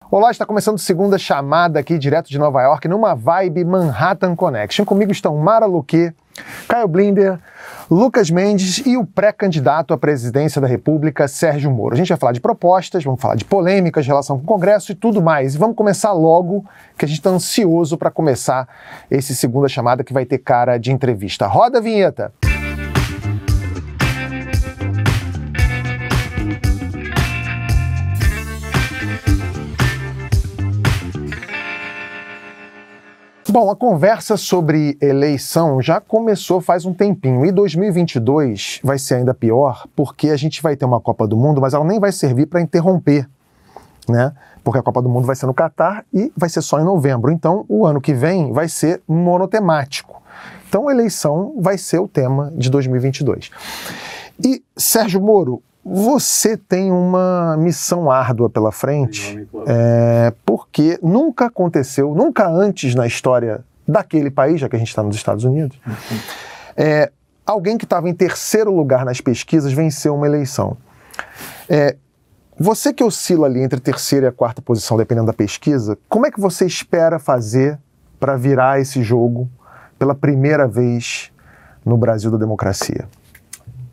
Olá, está começando segunda chamada aqui direto de Nova York, numa vibe Manhattan Connection. Comigo estão Mara Luque, Caio Blinder, Lucas Mendes e o pré-candidato à presidência da República, Sérgio Moro. A gente vai falar de propostas, vamos falar de polêmicas em relação com o Congresso e tudo mais. E vamos começar logo, que a gente está ansioso para começar esse segunda chamada que vai ter cara de entrevista. Roda a vinheta! Bom, a conversa sobre eleição já começou faz um tempinho e 2022 vai ser ainda pior porque a gente vai ter uma Copa do Mundo, mas ela nem vai servir para interromper, né? Porque a Copa do Mundo vai ser no Catar e vai ser só em novembro. Então, o ano que vem vai ser monotemático. Então, a eleição vai ser o tema de 2022. E, Sérgio Moro, você tem uma missão árdua pela frente, porque nunca aconteceu, nunca antes na história daquele país, já que a gente está nos Estados Unidos, alguém que estava em terceiro lugar nas pesquisas venceu uma eleição. Você que oscila ali entre a terceira e a quarta posição, dependendo da pesquisa, como é que você espera fazer para virar esse jogo pela primeira vez no Brasil da democracia?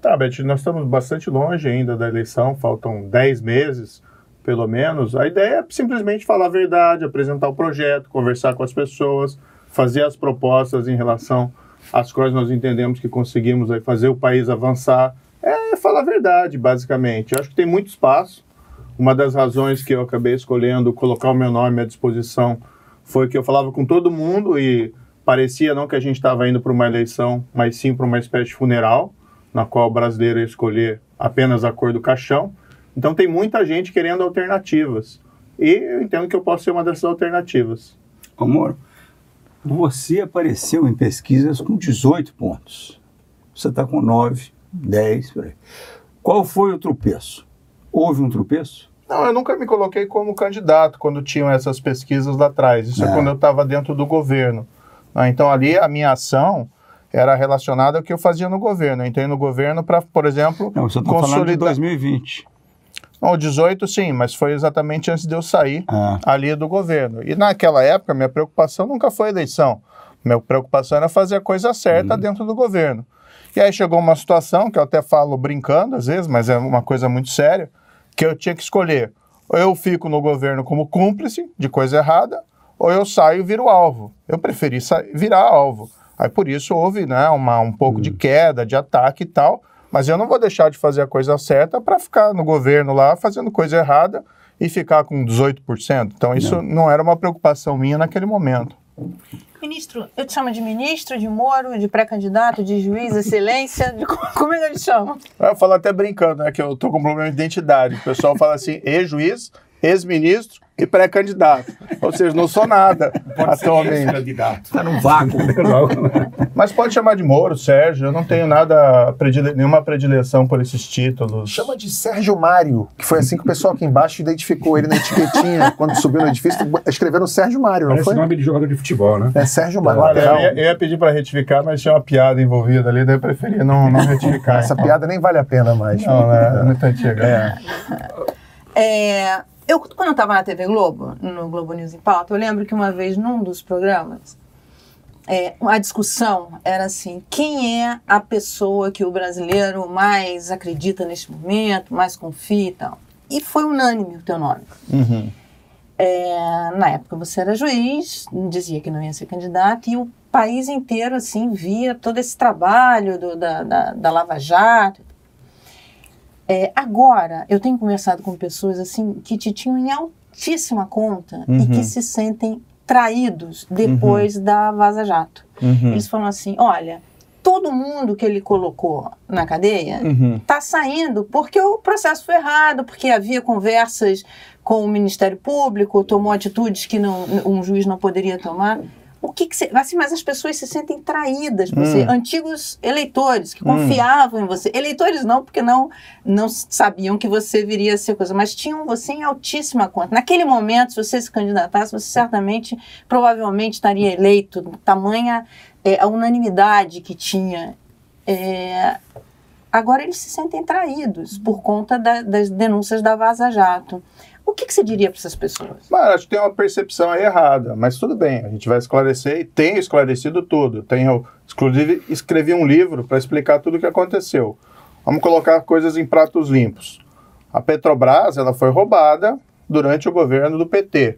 Tá, Beth, nós estamos bastante longe ainda da eleição, faltam 10 meses, pelo menos. A ideia é simplesmente falar a verdade, apresentar o projeto, conversar com as pessoas, fazer as propostas em relação às quais nós entendemos que conseguimos aí fazer o país avançar. É falar a verdade, basicamente. Eu acho que tem muito espaço. Uma das razões que eu acabei escolhendo colocar o meu nome à disposição foi que eu falava com todo mundo e parecia não que a gente estava indo para uma eleição, mas sim para uma espécie de funeral, na qual o brasileiro ia escolher apenas a cor do caixão. Então tem muita gente querendo alternativas. E eu entendo que eu posso ser uma dessas alternativas. Ô Moro, você apareceu em pesquisas com 18 pontos. Você está com 9, 10, por aí. Qual foi o tropeço? Houve um tropeço? Não, eu nunca me coloquei como candidato quando tinham essas pesquisas lá atrás. Isso é quando eu estava dentro do governo. Então ali a minha ação era relacionada ao que eu fazia no governo. Eu entrei no governo para, por exemplo, não, você está falando de 2020. Não, 18 sim, mas foi exatamente antes de eu sair ali do governo. E naquela época, minha preocupação nunca foi a eleição. Minha preocupação era fazer a coisa certa dentro do governo. E aí chegou uma situação, que eu até falo brincando às vezes, mas é uma coisa muito séria, que eu tinha que escolher. Ou eu fico no governo como cúmplice de coisa errada, ou eu saio e viro alvo. Eu preferi virar alvo. Aí por isso houve, né, um pouco de queda, de ataque e tal, mas eu não vou deixar de fazer a coisa certa para ficar no governo lá fazendo coisa errada e ficar com 18%. Então isso não era uma preocupação minha naquele momento. Ministro, eu te chamo de ministro, de Moro, de pré-candidato, de juiz, excelência, como é que eu te chamo? Eu falo até brincando, né, que eu tô com problema de identidade. O pessoal fala assim, ex-juiz, ex-ministro e pré-candidato. Ou seja, não sou nada atualmente. Está num vácuo. Mas pode chamar de Moro, Sérgio. Eu não tenho nenhuma predileção por esses títulos. Chama de Sérgio Mário, que foi assim que o pessoal aqui embaixo identificou ele na etiquetinha, quando subiu no edifício, escreveram Sérgio Mário, não foi? Parece nome de jogador de futebol, né? É Sérgio Mário. Olha, eu ia pedir para retificar, mas tinha uma piada envolvida ali, daí eu preferia não retificar. Essa piada nem vale a pena mais. Não, né? É muito antiga. Quando eu estava na TV Globo, no Globo News em Pauta, eu lembro que uma vez, num dos programas, a discussão era assim, quem é a pessoa que o brasileiro mais acredita neste momento, mais confia e tal. E foi unânime o teu nome. Uhum. Na época você era juiz, dizia que não ia ser candidato, e o país inteiro assim, via todo esse trabalho da Lava Jato. Agora, eu tenho conversado com pessoas assim que te tinham em altíssima conta e que se sentem traídos depois da Vaza Jato. Eles falam assim, olha, todo mundo que ele colocou na cadeia está saindo porque o processo foi errado, porque havia conversas com o Ministério Público, tomou atitudes que um juiz não poderia tomar. O que você... Assim, mas as pessoas se sentem traídas por você. Antigos eleitores que confiavam em você. Eleitores não, porque não sabiam que você viria a ser coisa, mas tinham você em altíssima conta. Naquele momento, se você se candidatasse, você certamente, provavelmente estaria eleito. Tamanha a unanimidade que tinha. Agora eles se sentem traídos por conta das denúncias da Vaza Jato. O que você diria para essas pessoas? Mas acho que tem uma percepção aí errada, mas tudo bem, a gente vai esclarecer e tenho esclarecido tudo. Inclusive, escrevi um livro para explicar tudo o que aconteceu. Vamos colocar coisas em pratos limpos. A Petrobras, ela foi roubada durante o governo do PT.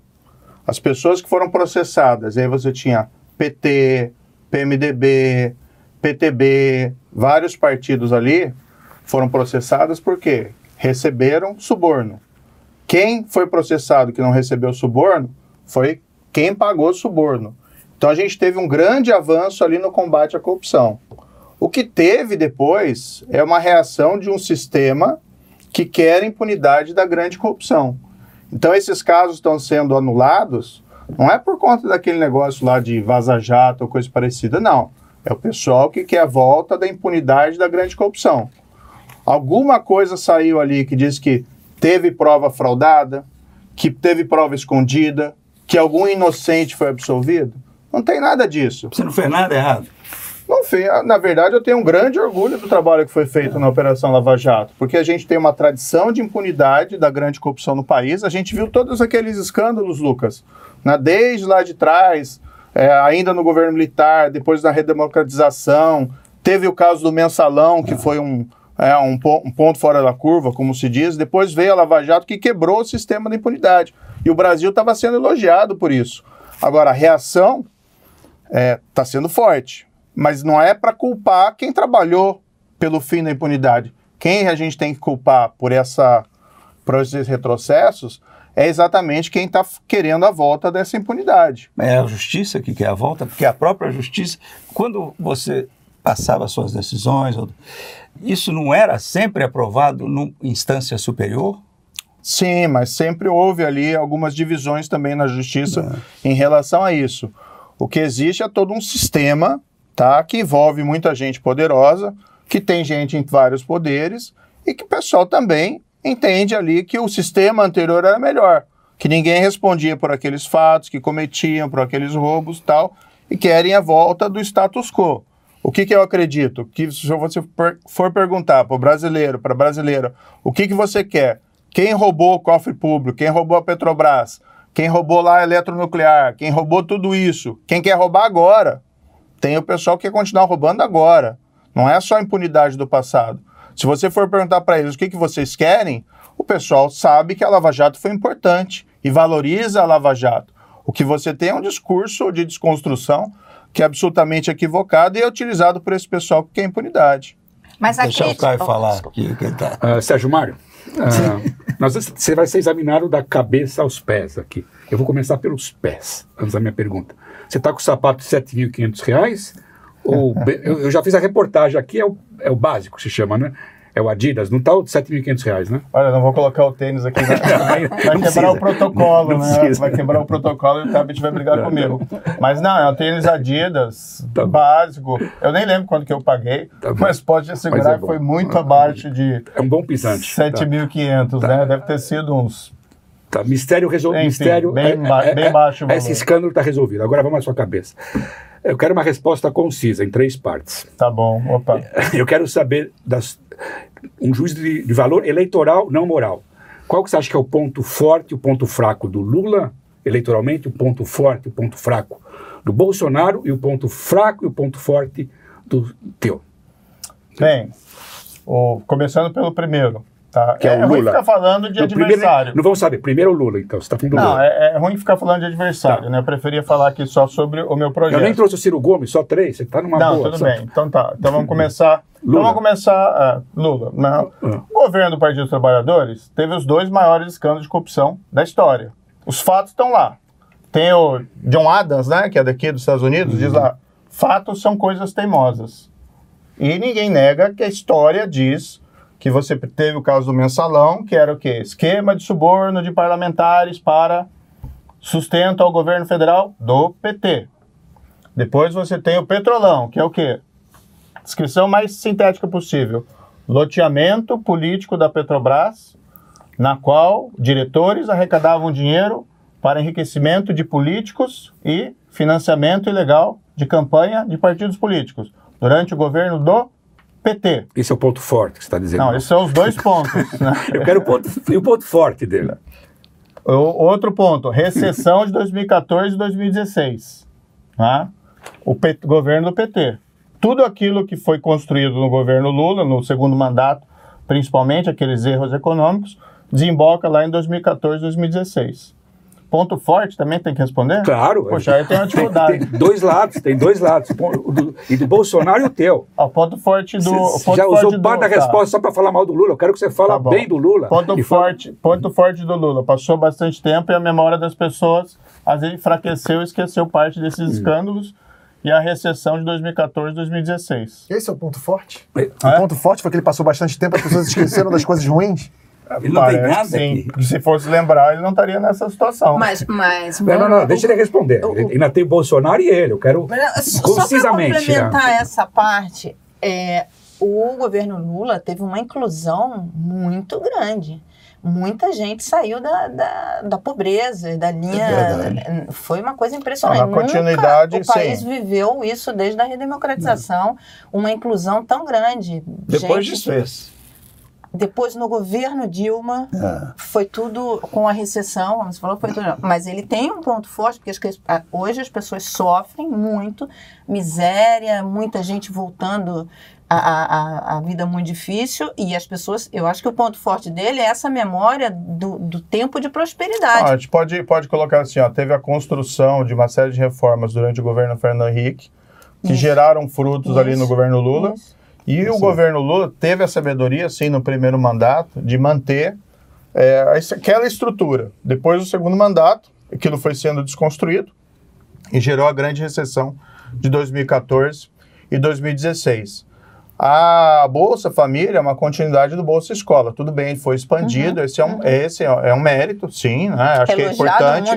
As pessoas que foram processadas, aí você tinha PT, PMDB, PTB, vários partidos ali foram processados por quê? Receberam suborno. Quem foi processado que não recebeu suborno foi quem pagou suborno. Então a gente teve um grande avanço ali no combate à corrupção. O que teve depois é uma reação de um sistema que quer a impunidade da grande corrupção. Então esses casos estão sendo anulados, não é por conta daquele negócio lá de vaza-jato ou coisa parecida, não. É o pessoal que quer a volta da impunidade da grande corrupção. Alguma coisa saiu ali que diz que teve prova fraudada, que teve prova escondida, que algum inocente foi absolvido? Não tem nada disso. Você não fez nada errado? Não fez. Na verdade, eu tenho um grande orgulho do trabalho que foi feito na Operação Lava Jato, porque a gente tem uma tradição de impunidade da grande corrupção no país. A gente viu todos aqueles escândalos, Lucas, desde lá de trás, ainda no governo militar, depois da redemocratização. Teve o caso do Mensalão, que foi um ponto fora da curva, como se diz. Depois veio a Lava Jato, que quebrou o sistema da impunidade. E o Brasil estava sendo elogiado por isso. Agora, a reação está sendo forte. Mas não é para culpar quem trabalhou pelo fim da impunidade. Quem a gente tem que culpar por esses retrocessos é exatamente quem está querendo a volta dessa impunidade. É a justiça que quer a volta, porque a própria justiça, quando você passava suas decisões, isso não era sempre aprovado numa instância superior? Sim, mas sempre houve ali algumas divisões também na justiça em relação a isso. O que existe é todo um sistema, tá, que envolve muita gente poderosa, que tem gente em vários poderes e que o pessoal também entende ali que o sistema anterior era melhor, que ninguém respondia por aqueles fatos que cometiam, por aqueles roubos e tal, e querem a volta do status quo. O que eu acredito? Que se você for perguntar para o brasileiro, para a brasileira, o que você quer? Quem roubou o cofre público? Quem roubou a Petrobras? Quem roubou lá a eletronuclear? Quem roubou tudo isso? Quem quer roubar agora? Tem o pessoal que quer continuar roubando agora. Não é só a impunidade do passado. Se você for perguntar para eles o que vocês querem, o pessoal sabe que a Lava Jato foi importante e valoriza a Lava Jato. O que você tem é um discurso de desconstrução que é absolutamente equivocado e é utilizado por esse pessoal que quer impunidade. Mas deixa o Caio falar aqui. Sérgio Mário, você vai ser examinado da cabeça aos pés aqui. Eu vou começar pelos pés, antes da minha pergunta. Você está com o sapato de R$7.500? Eu já fiz a reportagem aqui, é o básico, se chama, né? É o Adidas, não está o de R$7.500, né? Olha, não vou colocar o tênis aqui, vai quebrar o protocolo, né? Vai quebrar o protocolo e o Tabit vai brigar comigo. Mas não, é um tênis Adidas, básico. Eu nem lembro quanto que eu paguei, mas pode assegurar que foi muito abaixo de... É um bom pisante. 7.500, né? Deve ter sido uns... Tá, mistério resolvido. Mistério bem baixo o valor. Esse escândalo está resolvido. Agora vamos à sua cabeça. Eu quero uma resposta concisa, em 3 partes. Tá bom, opa. Eu quero saber um juízo de valor eleitoral, não moral. Qual que você acha que é o ponto forte e o ponto fraco do Lula, eleitoralmente, o ponto forte e o ponto fraco do Bolsonaro, e o ponto fraco e o ponto forte do teu? Bem, começando pelo primeiro. Tá. Que é o ruim Lula. Ficar falando de adversário. Não vamos saber. Primeiro o Lula, então. Você está falando do Lula. Lula. É ruim ficar falando de adversário, né? Eu preferia falar aqui só sobre o meu projeto. Eu nem trouxe o Ciro Gomes, só 3. Você está numa boa. Não, tudo bem. Então tá. Então vamos começar. Lula. Lula. O governo do Partido dos Trabalhadores teve os 2 maiores escândalos de corrupção da história. Os fatos estão lá. Tem o John Adams, né? Que é daqui dos Estados Unidos, diz lá: fatos são coisas teimosas. E ninguém nega que a história diz que você teve o caso do Mensalão, que era o quê? Esquema de suborno de parlamentares para sustento ao governo federal do PT. Depois você tem o Petrolão, que é o quê? Descrição mais sintética possível. Loteamento político da Petrobras, na qual diretores arrecadavam dinheiro para enriquecimento de políticos e financiamento ilegal de campanha de partidos políticos, durante o governo do PT. Esse é o ponto forte que você está dizendo. Não, esses são os 2 pontos. Né? Eu quero o ponto forte dele. Outro ponto, recessão de 2014 e 2016. Tá? Governo do PT. Tudo aquilo que foi construído no governo Lula, no segundo mandato, principalmente aqueles erros econômicos, desemboca lá em 2014 e 2016. Ponto forte também tem que responder? Claro. Poxa, aí tem uma dificuldade. Tem dois lados. E do Bolsonaro e o teu. O ponto forte do... Você já usou parte da resposta só para falar mal do Lula. Eu quero que você fale bem do Lula. Ponto forte do Lula. Passou bastante tempo e a memória das pessoas às vezes enfraqueceu e esqueceu parte desses escândalos e a recessão de 2014 e 2016. Esse é o ponto forte? O ponto forte foi que ele passou bastante tempo, as pessoas esqueceram das coisas ruins? Ele não tem nada sim. aqui. Se fosse lembrar, ele não estaria nessa situação. Mas não, deixa ele responder. Ainda tem Bolsonaro e ele. Eu quero concisamente. Só para complementar essa parte, o governo Lula teve uma inclusão muito grande. Muita gente saiu da pobreza, da linha... Foi uma coisa impressionante. Na continuidade, o país viveu isso desde a redemocratização, uma inclusão tão grande. Depois desfez. Depois, no governo Dilma, foi tudo com a recessão, como você falou, foi tudo. Mas ele tem um ponto forte, porque hoje as pessoas sofrem muito, miséria, muita gente voltando a vida muito difícil, e as pessoas, eu acho que o ponto forte dele é essa memória do tempo de prosperidade. A gente pode colocar assim, teve a construção de uma série de reformas durante o governo Fernando Henrique, que geraram frutos ali no governo Lula. E o governo Lula teve a sabedoria, sim, no primeiro mandato, de manter aquela estrutura. Depois do segundo mandato, aquilo foi sendo desconstruído e gerou a grande recessão de 2014 e 2016. A Bolsa Família é uma continuidade do Bolsa Escola. Tudo bem, foi expandido, esse é um mérito, sim, né? Acho que é importante.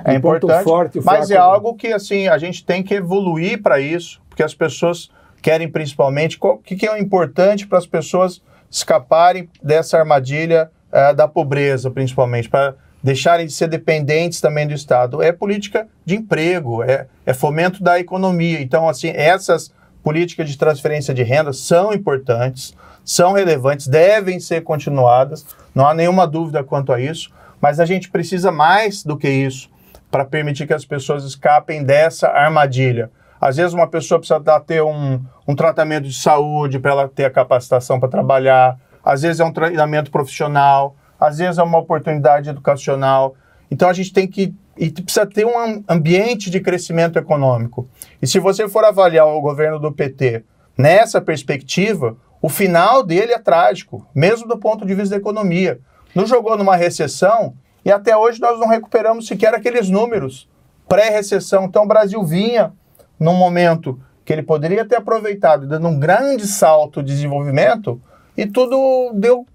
É importante, mas é algo que assim, a gente tem que evoluir para isso, porque as pessoas querem principalmente, o que é importante para as pessoas escaparem dessa armadilha da pobreza, principalmente, para deixarem de ser dependentes também do Estado. É política de emprego, é fomento da economia. Então, assim, essas políticas de transferência de renda são importantes, são relevantes, devem ser continuadas, não há nenhuma dúvida quanto a isso, mas a gente precisa mais do que isso para permitir que as pessoas escapem dessa armadilha. Às vezes uma pessoa precisa ter um tratamento de saúde para ela ter a capacitação para trabalhar, às vezes é um treinamento profissional, às vezes é uma oportunidade educacional. Então a gente precisa ter um ambiente de crescimento econômico. E se você for avaliar o governo do PT nessa perspectiva, o final dele é trágico, mesmo do ponto de vista da economia. Nos jogou numa recessão e até hoje nós não recuperamos sequer aqueles números pré-recessão. Então o Brasil vinha num momento que ele poderia ter aproveitado, dando um grande salto de desenvolvimento, e tudo deu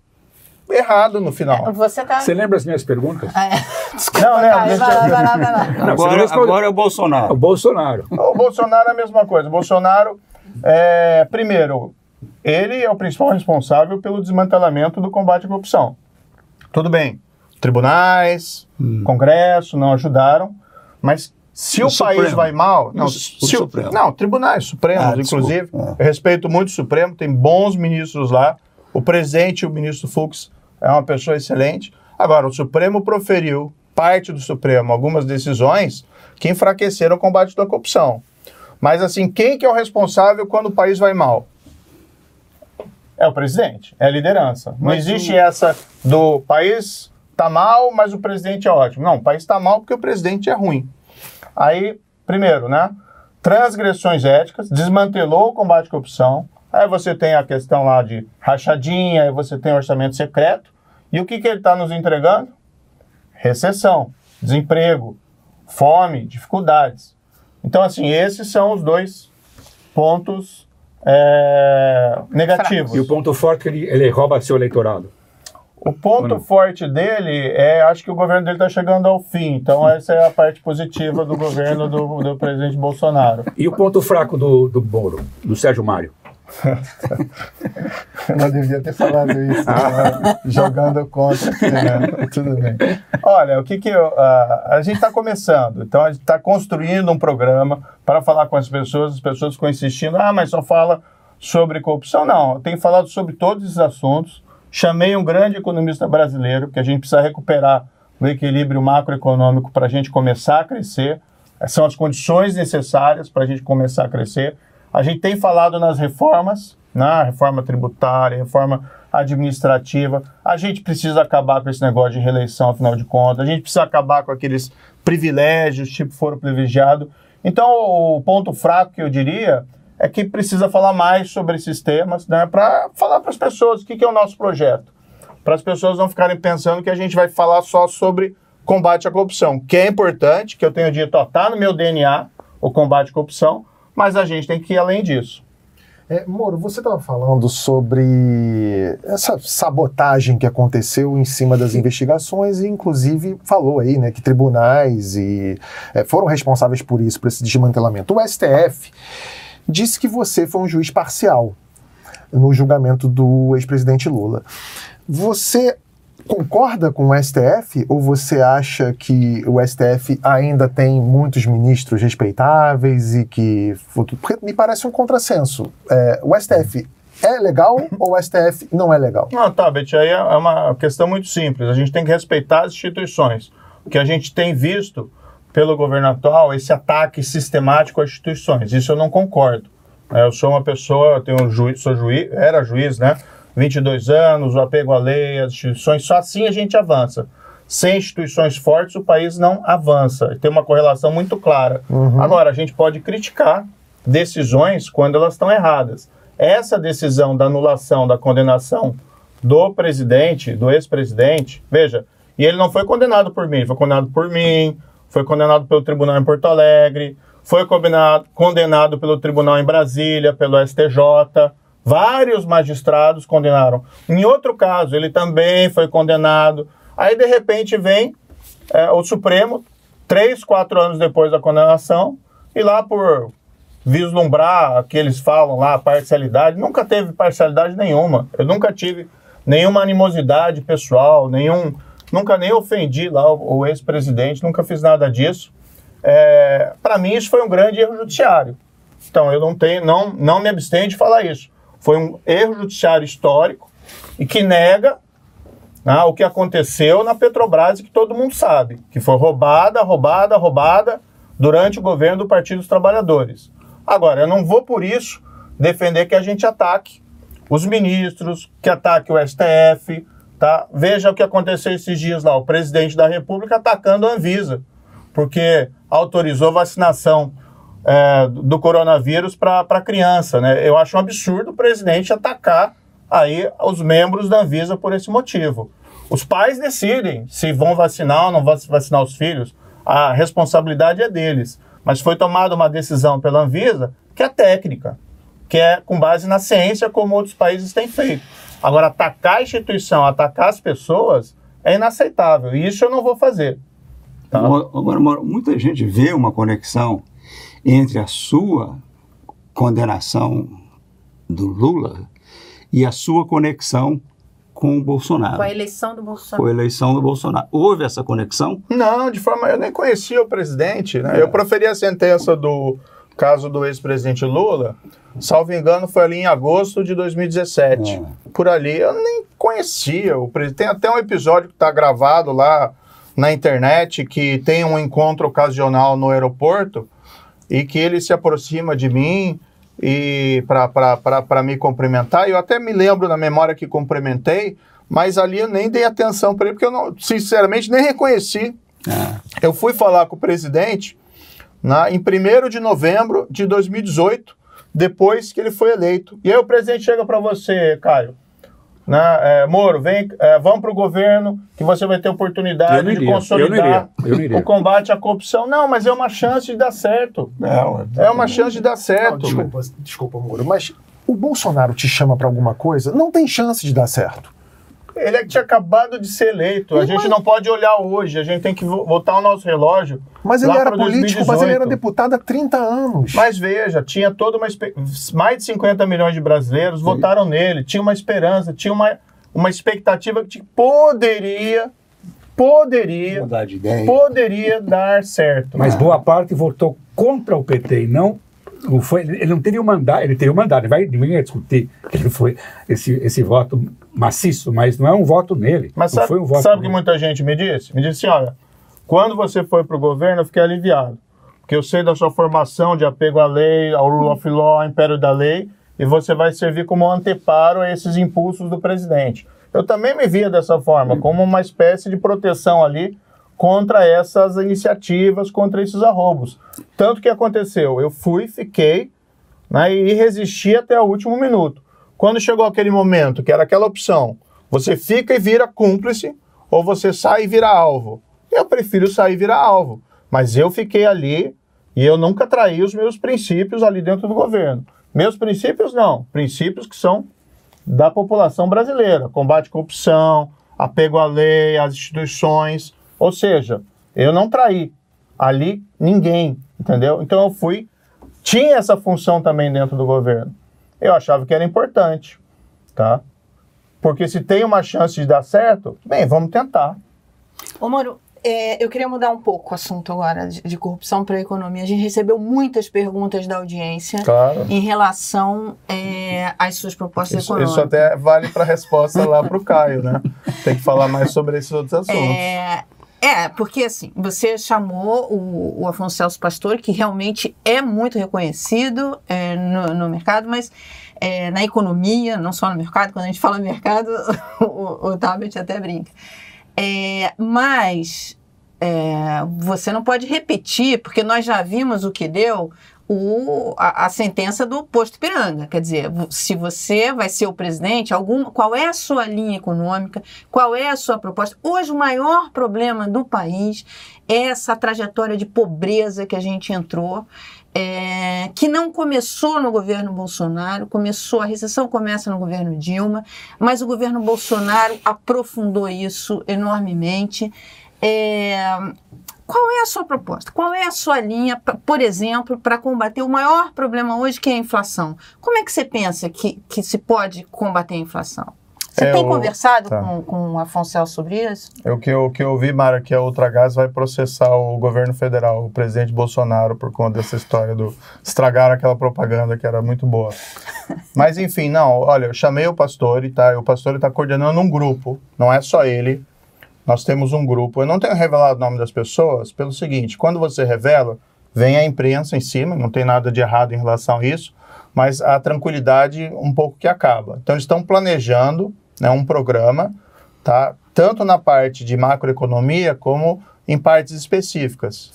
errado no final. Você lembra as minhas perguntas? Desculpa, não, vai lá. Agora é o Bolsonaro. O Bolsonaro é a mesma coisa. O Bolsonaro, primeiro, ele é o principal responsável pelo desmantelamento do combate à corrupção. Tudo bem, tribunais, Congresso não ajudaram, mas se o país vai mal... tribunais supremos, inclusive. Eu respeito muito o Supremo, tem bons ministros lá. O presidente, o ministro Fux, é uma pessoa excelente. Agora, o Supremo proferiu, parte do Supremo, algumas decisões que enfraqueceram o combate da corrupção. Mas, assim, quem que é o responsável quando o país vai mal? É o presidente, é a liderança. Não existe essa do país tá mal, mas o presidente é ótimo. Não, o país tá mal porque o presidente é ruim. Aí, primeiro, né? Transgressões éticas, desmantelou o combate à corrupção. Aí você tem a questão lá de rachadinha, aí você tem orçamento secreto. E o que ele está nos entregando? Recessão, desemprego, fome, dificuldades. Então, assim, esses são os dois pontos negativos. E o ponto forte que ele rouba seu eleitorado? O ponto forte dele acho que o governo dele está chegando ao fim. Então, essa é a parte positiva do governo do presidente Bolsonaro. E o ponto fraco do Moro, do Sérgio Mário? Eu não devia ter falado isso, jogando contra aqui, né? Tudo bem. Olha, a gente está começando, então a gente está construindo um programa para falar com as pessoas ficam insistindo, mas só fala sobre corrupção. Não, eu tenho falado sobre todos esses assuntos. Chamei um grande economista brasileiro, porque a gente precisa recuperar do equilíbrio macroeconômico para a gente começar a crescer. São as condições necessárias para a gente começar a crescer. A gente tem falado nas reformas, na reforma tributária, reforma administrativa. A gente precisa acabar com esse negócio de reeleição, afinal de contas. A gente precisa acabar com aqueles privilégios, tipo foro privilegiado. Então, o ponto fraco que eu diria é que precisa falar mais sobre esses temas, né, para falar para as pessoas o que é o nosso projeto. Para as pessoas não ficarem pensando que a gente vai falar só sobre combate à corrupção, que é importante, que eu tenho dito, está no meu DNA, o combate à corrupção, mas a gente tem que ir além disso. Moro, você estava falando sobre essa sabotagem que aconteceu em cima das investigações e, inclusive, falou aí, né, que tribunais foram responsáveis por isso, por esse desmantelamento. O STF disse que você foi um juiz parcial no julgamento do ex-presidente Lula. Você concorda com o STF ou você acha que o STF ainda tem muitos ministros respeitáveis e que... Porque me parece um contrassenso. O STF é legal ou o STF não é legal? Não, tá, Beth, aí é uma questão muito simples. A gente tem que respeitar as instituições. O que a gente tem visto pelo governo atual é esse ataque sistemático às instituições. Isso eu não concordo. Eu sou uma pessoa, era juiz, né? 22 anos, o apego à lei, às instituições, só assim a gente avança. Sem instituições fortes, o país não avança. Tem uma correlação muito clara. Agora, a gente pode criticar decisões quando elas estão erradas. Essa decisão da anulação, da condenação do presidente, do ex-presidente, veja, e ele não foi condenado por mim, foi condenado por mim, foi condenado pelo tribunal em Porto Alegre, foi condenado pelo tribunal em Brasília, pelo STJ. Vários magistrados condenaram. Em outro caso, ele também foi condenado. Aí, de repente, vem o Supremo, 3, 4 anos depois da condenação, e lá por vislumbrar, que eles falam lá, parcialidade, nunca teve parcialidade nenhuma. Eu nunca tive nenhuma animosidade pessoal, nunca nem ofendi lá o ex-presidente, nunca fiz nada disso. Para mim, isso foi um grande erro judiciário. Então, eu não me abstenho de falar isso. Foi um erro judiciário histórico e que nega o que aconteceu na Petrobras, que todo mundo sabe, que foi roubada durante o governo do Partido dos Trabalhadores. Agora, eu não vou por isso defender que a gente ataque os ministros, que ataque o STF, tá? Veja o que aconteceu esses dias lá, o presidente da República atacando a Anvisa, porque autorizou vacinação do coronavírus para criança, né? Eu acho um absurdo o presidente atacar aí os membros da Anvisa por esse motivo. Os pais decidem se vão vacinar ou não vão vacinar os filhos. A responsabilidade é deles. Mas foi tomada uma decisão pela Anvisa que é técnica, que é com base na ciência, como outros países têm feito. Agora, atacar a instituição, atacar as pessoas é inaceitável. E isso eu não vou fazer. Tá? Agora, muita gente vê uma conexão entre a sua condenação do Lula e a sua conexão com o Bolsonaro. Com a eleição do Bolsonaro. Com a eleição do Bolsonaro. Houve essa conexão? Não, de forma... Eu nem conhecia o presidente, né? Eu proferi a sentença do caso do ex-presidente Lula, salvo engano, foi ali em agosto de 2017. Por ali, eu nem conhecia o presidente. Tem até um episódio que está gravado lá na internet, que tem um encontro ocasional no aeroporto, e que ele se aproxima de mim e para me cumprimentar. Eu até me lembro na memória que cumprimentei, mas ali eu nem dei atenção para ele, porque eu, sinceramente, nem reconheci. Eu fui falar com o presidente em 1º de novembro de 2018, depois que ele foi eleito. E aí o presidente chega para você, Caio, Moro, vamos para o governo que você vai ter oportunidade de consolidar o combate à corrupção. Não, mas é uma chance de dar certo. É uma chance de dar certo. Não, desculpa, Moro, mas o Bolsonaro te chama para alguma coisa? Não tem chance de dar certo. Ele é que tinha acabado de ser eleito. A gente não pode olhar hoje, a gente tem que voltar o nosso relógio. Mas ele era político, mas ele era deputado há 30 anos. Mas veja, tinha toda mais de 50 milhões de brasileiros votaram nele, tinha uma esperança, tinha uma expectativa que poderia mudar de ideia. Poderia dar certo. Mas boa parte votou contra o PT e não... Ele não teve o mandato, ele teve o mandato, ninguém vai discutir que ele foi esse voto maciço, mas não é um voto nele. Mas não foi um voto sabe o que nele. muita gente me disse? Me disse assim, olha, quando você foi para o governo, eu fiquei aliviado. Porque eu sei da sua formação de apego à lei, ao rule of law, ao império da lei, e você vai servir como anteparo a esses impulsos do presidente. Eu também me via dessa forma, como uma espécie de proteção ali contra essas iniciativas, contra esses arroubos. Tanto que aconteceu, eu fiquei, né, e resisti até o último minuto. Quando chegou aquele momento, que era aquela opção, você fica e vira cúmplice, ou você sai e vira alvo. Eu prefiro sair e virar alvo. Mas eu fiquei ali e eu nunca traí os meus princípios ali dentro do governo. Meus princípios não, princípios que são da população brasileira. Combate à corrupção, apego à lei, às instituições. Ou seja, eu não traí ali ninguém, entendeu? Então eu tinha essa função também dentro do governo. Eu achava que era importante, tá? Porque se tem uma chance de dar certo, bem, vamos tentar. Ô, Moro, eu queria mudar um pouco o assunto agora de corrupção para a economia. A gente recebeu muitas perguntas da audiência em relação às suas propostas econômicas. Isso até vale para a resposta lá para o Caio, né? Tem que falar mais sobre esses outros assuntos. Porque assim, você chamou o Afonso Celso Pastore, que realmente é muito reconhecido no mercado, mas na economia, não só no mercado. Quando a gente fala mercado, o Tabet até brinca. Mas você não pode repetir, porque nós já vimos o que deu a sentença do posto Ipiranga. Quer dizer, se você vai ser o presidente, qual é a sua linha econômica, qual é a sua proposta? Hoje o maior problema do país é essa trajetória de pobreza que a gente entrou, que não começou no governo Bolsonaro, a recessão começa no governo Dilma, mas o governo Bolsonaro aprofundou isso enormemente. Qual é a sua proposta? Qual é a sua linha, por exemplo, para combater o maior problema hoje, que é a inflação? Como é que você pensa que se pode combater a inflação? Você tem conversado com o Afonso Celso sobre isso? O que eu vi, Mara, que a Ultragaz vai processar o governo federal, o presidente Bolsonaro, por conta dessa história do estragar aquela propaganda que era muito boa. Mas, enfim, não, olha, eu chamei o Pastore, tá? O Pastore está coordenando um grupo, não é só ele. Nós temos um grupo. Eu não tenho revelado o nome das pessoas pelo seguinte, quando você revela, vem a imprensa em cima, não tem nada de errado em relação a isso, mas a tranquilidade um pouco que acaba. Então, eles estão planejando, né, um programa, tá? Tanto na parte de macroeconomia como em partes específicas.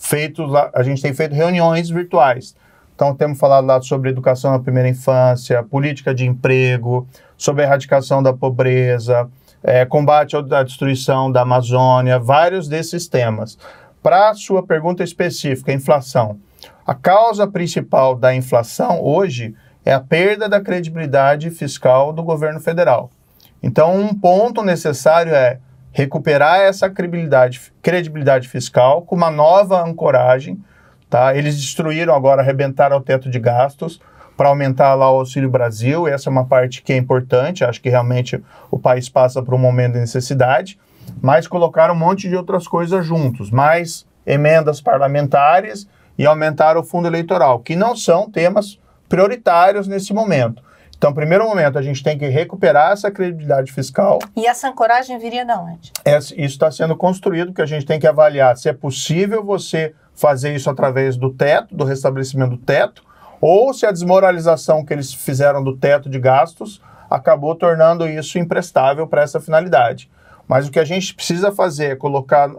A gente tem feito reuniões virtuais. Então, temos falado lá sobre educação na primeira infância, política de emprego, sobre a erradicação da pobreza, combate à destruição da Amazônia, vários desses temas. Para a sua pergunta específica, inflação. A causa principal da inflação hoje é a perda da credibilidade fiscal do governo federal. Então, um ponto necessário é recuperar essa credibilidade fiscal com uma nova ancoragem. Tá? Eles destruíram agora, arrebentaram o teto de gastos para aumentar lá o Auxílio Brasil. Essa é uma parte que é importante, acho que realmente o país passa por um momento de necessidade, mas colocaram um monte de outras coisas juntos, mais emendas parlamentares e aumentaram o fundo eleitoral, que não são temas prioritários nesse momento. Então, no primeiro momento, a gente tem que recuperar essa credibilidade fiscal. E essa ancoragem viria de onde? Isso está sendo construído, porque a gente tem que avaliar se é possível você fazer isso através do teto, do restabelecimento do teto, ou se a desmoralização que eles fizeram do teto de gastos acabou tornando isso imprestável para essa finalidade. Mas o que a gente precisa fazer é colocar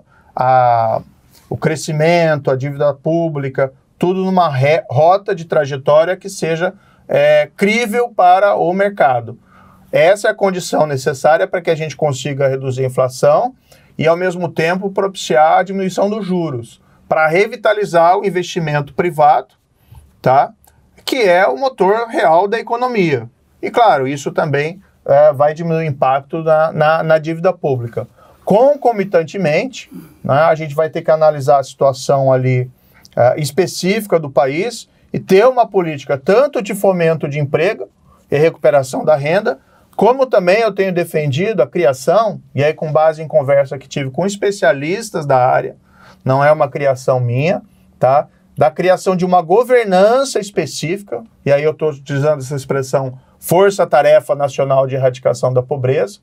o crescimento, a dívida pública, tudo numa rota de trajetória que seja crível para o mercado. Essa é a condição necessária para que a gente consiga reduzir a inflação e, ao mesmo tempo, propiciar a diminuição dos juros, para revitalizar o investimento privado, tá? Que é o motor real da economia. E, claro, isso também vai diminuir o impacto na dívida pública. Concomitantemente, né, a gente vai ter que analisar a situação ali específica do país e ter uma política tanto de fomento de emprego e recuperação da renda, como também eu tenho defendido a criação, e aí com base em conversa que tive com especialistas da área, não é uma criação minha, tá? Da criação de uma governança específica, e aí eu estou utilizando essa expressão Força-Tarefa Nacional de Erradicação da Pobreza,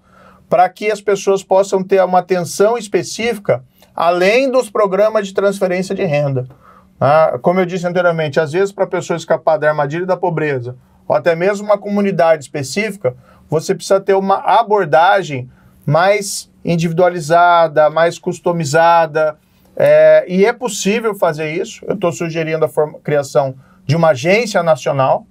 para que as pessoas possam ter uma atenção específica além dos programas de transferência de renda. Como eu disse anteriormente, às vezes para a pessoa escapar da armadilha da pobreza, ou até mesmo uma comunidade específica, você precisa ter uma abordagem mais individualizada, mais customizada, e é possível fazer isso. Eu estou sugerindo a criação de uma agência nacional,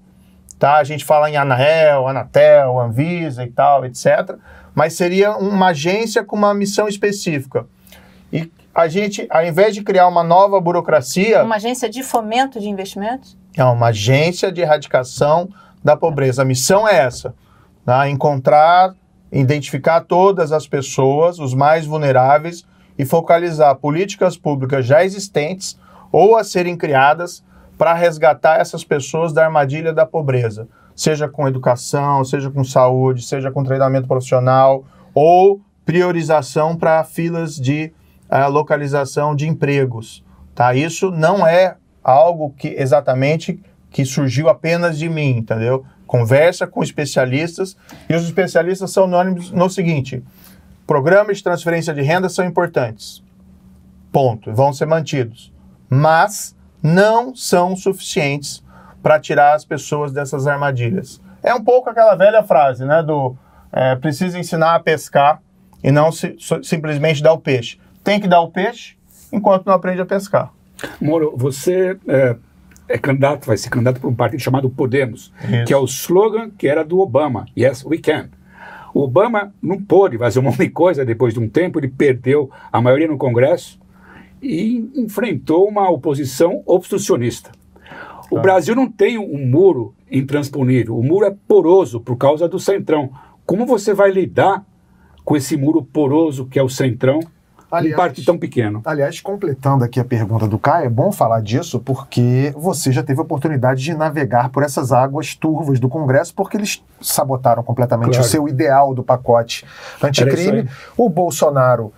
tá? A gente fala em ANAEL, Anatel, Anvisa e tal, etc., mas seria uma agência com uma missão específica. E a gente, ao invés de criar uma nova burocracia... Uma agência de fomento de investimentos? É uma agência de erradicação da pobreza. A missão é essa, tá? Encontrar, identificar todas as pessoas, os mais vulneráveis, e focalizar políticas públicas já existentes ou a serem criadas para resgatar essas pessoas da armadilha da pobreza. Seja com educação, seja com saúde, seja com treinamento profissional ou priorização para filas de localização de empregos. Tá? Isso não é algo que exatamente que surgiu apenas de mim, entendeu? Conversa com especialistas, e os especialistas são unânimes no seguinte: programas de transferência de renda são importantes, ponto, vão ser mantidos, mas não são suficientes para tirar as pessoas dessas armadilhas. É um pouco aquela velha frase, né, precisa ensinar a pescar e não simplesmente dar o peixe. Tem que dar o peixe enquanto não aprende a pescar. Moro, você candidato, vai ser candidato para um partido chamado Podemos, Isso. que é o slogan que era do Obama, Yes, we can. O Obama não pôde fazer um monte de coisa depois de um tempo, ele perdeu a maioria no Congresso e enfrentou uma oposição obstrucionista. O Brasil não tem um muro intransponível, o muro é poroso por causa do Centrão. Como você vai lidar com esse muro poroso que é o Centrão, um partido tão pequeno? Aliás, completando aqui a pergunta do Caio, é bom falar disso porque você já teve a oportunidade de navegar por essas águas turvas do Congresso, porque eles sabotaram completamente o seu ideal do pacote anticrime. O Bolsonaro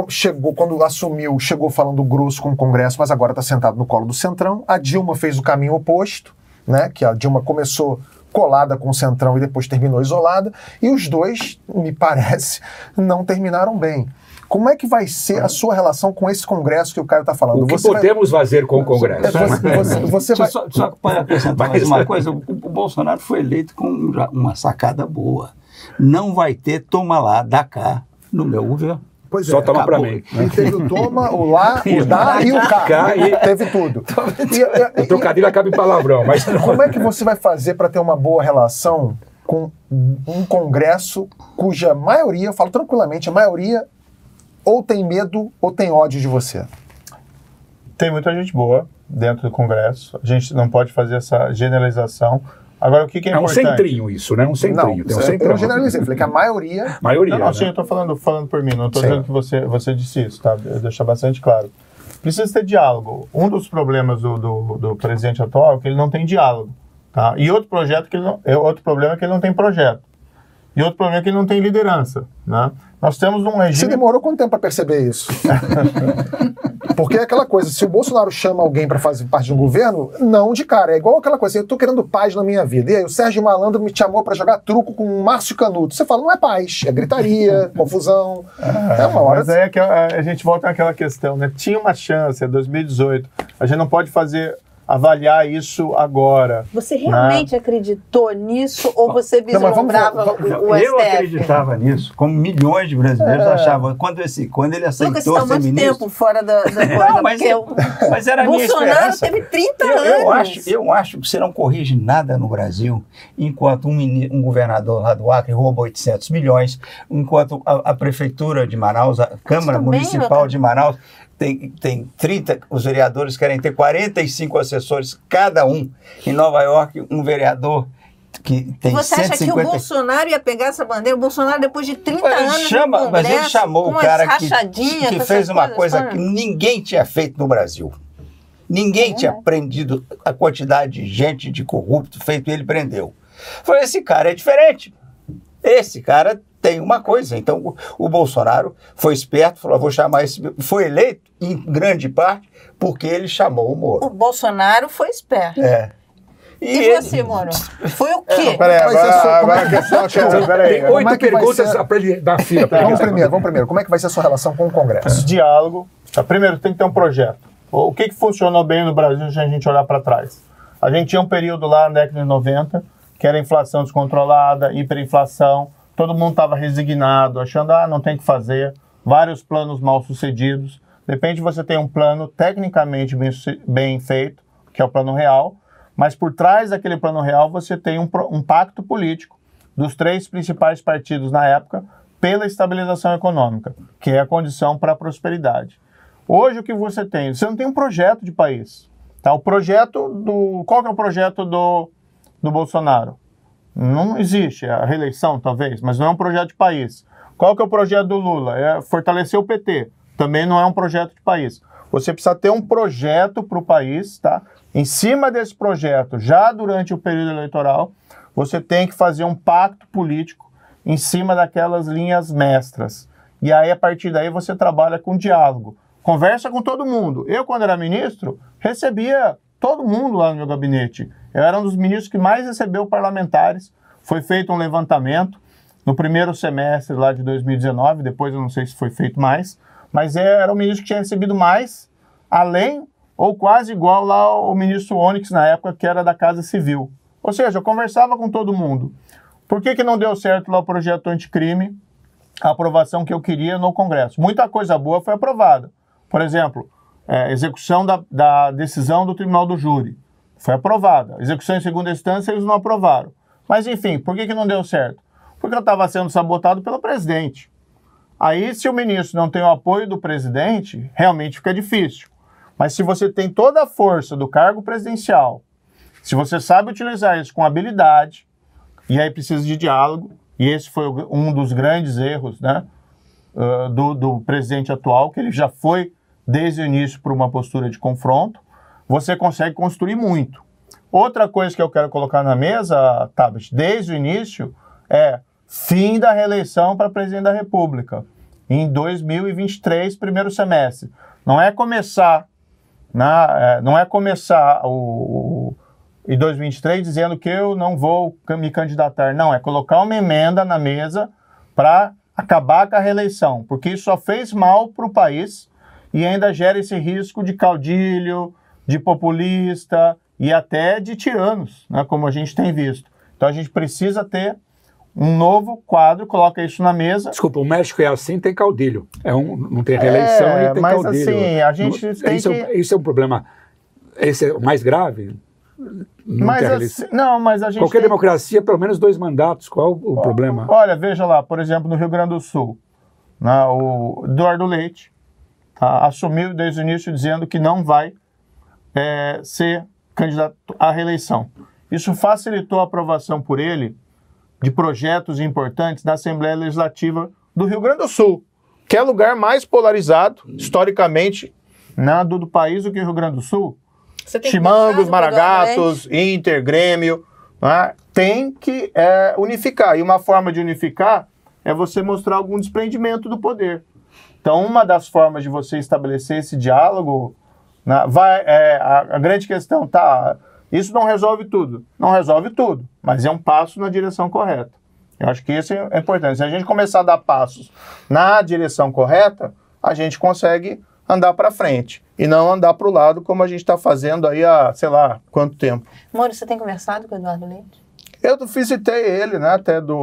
chegou, quando assumiu, chegou falando grosso com o Congresso, mas agora está sentado no colo do Centrão. A Dilma fez o caminho oposto, né? Que a Dilma começou colada com o Centrão e depois terminou isolada, e os dois, me parece, não terminaram bem. Como é que vai ser a sua relação com esse Congresso que o Caio está falando? O que podemos fazer com o Congresso? Você vai... Só para acrescentar mais uma coisa, o Bolsonaro foi eleito com uma sacada boa. Não vai ter toma lá, dá cá no meu governo. Pois só toma para mim. E teve o toma, o lá, o dá e o cá. Teve tudo. O trocadilho acaba em palavrão. Mas como é que você vai fazer para ter uma boa relação com um Congresso cuja maioria, eu falo tranquilamente, a maioria ou tem medo ou tem ódio de você? Tem muita gente boa dentro do Congresso. A gente não pode fazer essa generalização. Agora, o que é importante? É um centrinho isso, né? Um centrinho. Não, eu não generalizei. Falei que a maioria... Não, né? sim, eu estou falando por mim. Não estou dizendo que você disse isso, tá? Eu deixar bastante claro. Precisa ter diálogo. Um dos problemas do presidente atual é que ele não tem diálogo. Tá? E outro problema é que ele não tem projeto. E outro problema é que ele não tem liderança, né? Nós temos um regime... Você demorou quanto tempo para perceber isso? Porque é aquela coisa, se o Bolsonaro chama alguém para fazer parte de um governo, não de cara. É igual aquela coisa, eu tô querendo paz na minha vida. E aí o Sérgio Malandro me chamou para jogar truco com o Márcio Canuto. Você fala, não é paz, é gritaria, confusão. É uma hora... Mas aí é que a gente volta naquela questão, né? Tinha uma chance, é 2018. A gente não pode avaliar isso agora. Você realmente acreditou nisso ou você vislumbrava o STF? Eu acreditava nisso, como milhões de brasileiros achavam. Quando ele aceitou Lucas, está há muito tempo fora da coisa. Não, mas era a minha Bolsonaro esperança. teve 30 anos. Eu acho que você não corrige nada no Brasil enquanto um governador lá do Acre rouba 800 milhões, enquanto a Prefeitura de Manaus, a Câmara Municipal de Manaus, tem 30, os vereadores querem ter 45 assessores cada um. Em Nova York, um vereador que tem 150... Você acha que o Bolsonaro ia pegar essa bandeira? O Bolsonaro, depois de 30 anos no Congresso, mas ele chamou o cara que fez uma coisa que ninguém... ninguém tinha feito no Brasil. Ninguém tinha prendido a quantidade de gente, de corrupto, feito, e ele prendeu. Falei, esse cara é diferente. Esse cara tem uma coisa. Então, o Bolsonaro foi esperto, falou, vou chamar esse... Foi eleito, em grande parte, porque ele chamou o Moro. O Bolsonaro foi esperto. E você, Moro? Foi o quê? Peraí, agora a questão... Peraí. Tem 8 perguntas para ele dar fila. Vamos primeiro. Como é que vai ser a sua relação com o Congresso? Diálogo. Primeiro, tem que ter um projeto. O que funcionou bem no Brasil se a gente olhar para trás? A gente tinha um período lá na década de 90, que era inflação descontrolada, hiperinflação, todo mundo estava resignado, achando, não tem o que fazer, vários planos mal sucedidos. De repente você tem um plano tecnicamente bem feito, que é o plano real, mas por trás daquele plano real você tem um pacto político dos 3 principais partidos na época pela estabilização econômica, que é a condição para a prosperidade. Hoje o que você tem? Você não tem um projeto de país. Tá? Qual que é o projeto do Bolsonaro? Não existe, é a reeleição talvez, mas não é um projeto de país. Qual que é o projeto do Lula? É fortalecer o PT. Também não é um projeto de país. Você precisa ter um projeto para o país, tá? Em cima desse projeto, já durante o período eleitoral, você tem que fazer um pacto político em cima daquelas linhas mestras. E aí, a partir daí, você trabalha com diálogo. Conversa com todo mundo. Eu, quando era ministro, recebia todo mundo lá no meu gabinete. Eu era um dos ministros que mais recebeu parlamentares. Foi feito um levantamento no primeiro semestre lá de 2019, depois eu não sei se foi feito mais, mas era o ministro que tinha recebido mais, além ou quase igual lá ao ministro Onyx na época, que era da Casa Civil. Ou seja, eu conversava com todo mundo. Por que não deu certo lá o projeto anticrime, a aprovação que eu queria no Congresso? Muita coisa boa foi aprovada. Por exemplo, execução da decisão do Tribunal do Júri foi aprovada. Execução em segunda instância eles não aprovaram. Mas, enfim, por que não deu certo? Porque eu estava sendo sabotado pelo presidente. Aí, se o ministro não tem o apoio do presidente, realmente fica difícil. Mas se você tem toda a força do cargo presidencial, se você sabe utilizar isso com habilidade, e aí precisa de diálogo, e esse foi um dos grandes erros, né, do presidente atual, que ele já foi desde o início para uma postura de confronto, você consegue construir muito. Outra coisa que eu quero colocar na mesa, Tabet, desde o início, é fim da reeleição para presidente da República, em 2023, primeiro semestre. Não é começar em 2023 dizendo que eu não vou me candidatar. Não, é colocar uma emenda na mesa para acabar com a reeleição, porque isso só fez mal para o país e ainda gera esse risco de caudilho, de populista e até de tiranos, né, como a gente tem visto. Então a gente precisa ter um novo quadro, coloca isso na mesa. Desculpa, o México é assim, tem caudilho. Não tem reeleição e tem mas caudilho. Assim, a gente tem isso é um problema. Esse é o mais grave? Mas a gente qualquer democracia, pelo menos 2 mandatos. Qual o problema? Olha, veja lá, por exemplo, no Rio Grande do Sul, o Eduardo Leite assumiu desde o início dizendo que não vai ser candidato à reeleição. Isso facilitou a aprovação por ele de projetos importantes da Assembleia Legislativa do Rio Grande do Sul, que é o lugar mais polarizado, historicamente, do país do que o Rio Grande do Sul. Chimangos, Maragatos, Inter, Grêmio, tem que unificar. E uma forma de unificar é você mostrar algum desprendimento do poder. Então, uma das formas de você estabelecer esse diálogo, a grande questão, isso não resolve tudo. Não resolve tudo, mas é um passo na direção correta. Eu acho que isso é importante. Se a gente começar a dar passos na direção correta, a gente consegue andar para frente e não andar para o lado como a gente está fazendo aí há, sei lá, quanto tempo. Moro, você tem conversado com o Eduardo Leite? Eu visitei ele, né,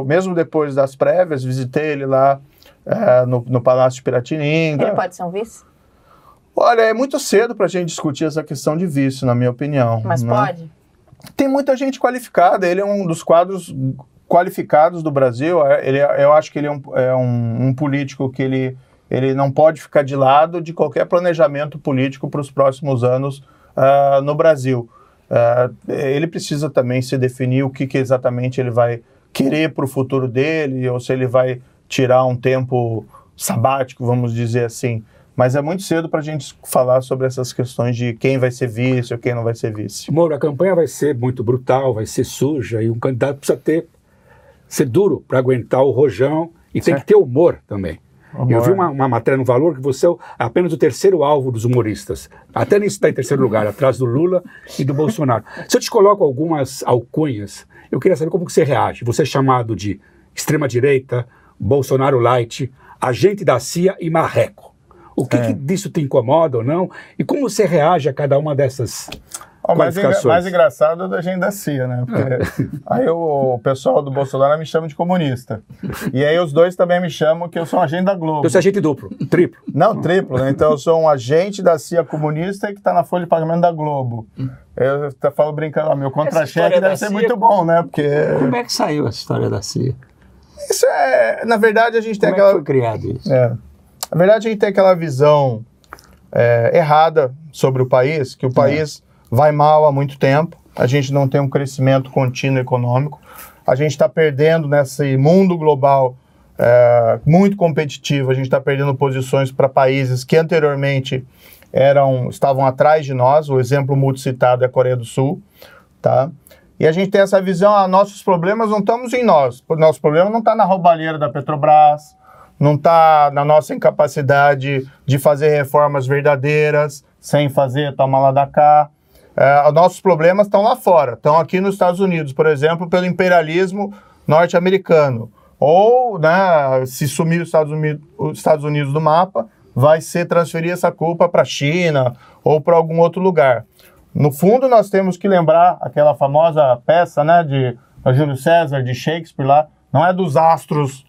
mesmo depois das prévias, visitei ele lá no Palácio de Piratininga. Ele pode ser um vice? Olha, é muito cedo para a gente discutir essa questão de vice, na minha opinião. Mas pode? Tem muita gente qualificada, ele é um dos quadros qualificados do Brasil. Eu acho que ele é um político que ele não pode ficar de lado de qualquer planejamento político para os próximos anos no Brasil. Ele precisa também se definir o que exatamente ele vai querer para o futuro dele, ou se ele vai tirar um tempo sabático, vamos dizer assim. Mas é muito cedo para a gente falar sobre essas questões de quem vai ser vice ou quem não vai ser vice. Moro, a campanha vai ser muito brutal, vai ser suja, e um candidato precisa ser duro para aguentar o rojão, e tem que ter humor também. Eu vi uma matéria no Valor que você é apenas o terceiro alvo dos humoristas. Até nisso está em terceiro lugar, atrás do Lula e do Bolsonaro. Se eu te coloco algumas alcunhas, eu queria saber como que você reage. Você é chamado de extrema-direita, Bolsonaro light, agente da CIA e marreco. O que disso te incomoda ou não? E como você reage a cada uma dessas qualificações? O mais engraçado é da gente da CIA, né? Porque aí o pessoal do Bolsonaro me chama de comunista. E aí os dois também me chamam que eu sou um agente da Globo. Então você é agente duplo, triplo. Não, triplo, né? Então eu sou um agente da CIA comunista que está na folha de pagamento da Globo. Eu até falo brincando, meu contra-cheque deve ser muito bom, né? Porque... Como é que saiu essa história da CIA? Isso na verdade, a gente tem aquela... Como é que foi criado isso? Na verdade, a gente tem aquela visão errada sobre o país, que o país vai mal há muito tempo, a gente não tem um crescimento contínuo econômico, a gente está perdendo nesse mundo global muito competitivo, a gente está perdendo posições para países que anteriormente estavam atrás de nós, o exemplo muito citado é a Coreia do Sul, tá? E a gente tem essa visão, nossos problemas não estamos em nós, o nosso problema não está na roubalheira da Petrobras, não está na nossa incapacidade de fazer reformas verdadeiras, sem fazer toma lá da cá. Nossos problemas estão lá fora, estão aqui nos Estados Unidos, por exemplo, pelo imperialismo norte-americano. Ou, né, se sumir os Estados Unidos do mapa, vai ser transferir essa culpa para a China ou para algum outro lugar. No fundo, nós temos que lembrar aquela famosa peça, né, de Júlio César, de Shakespeare lá, não é dos astros,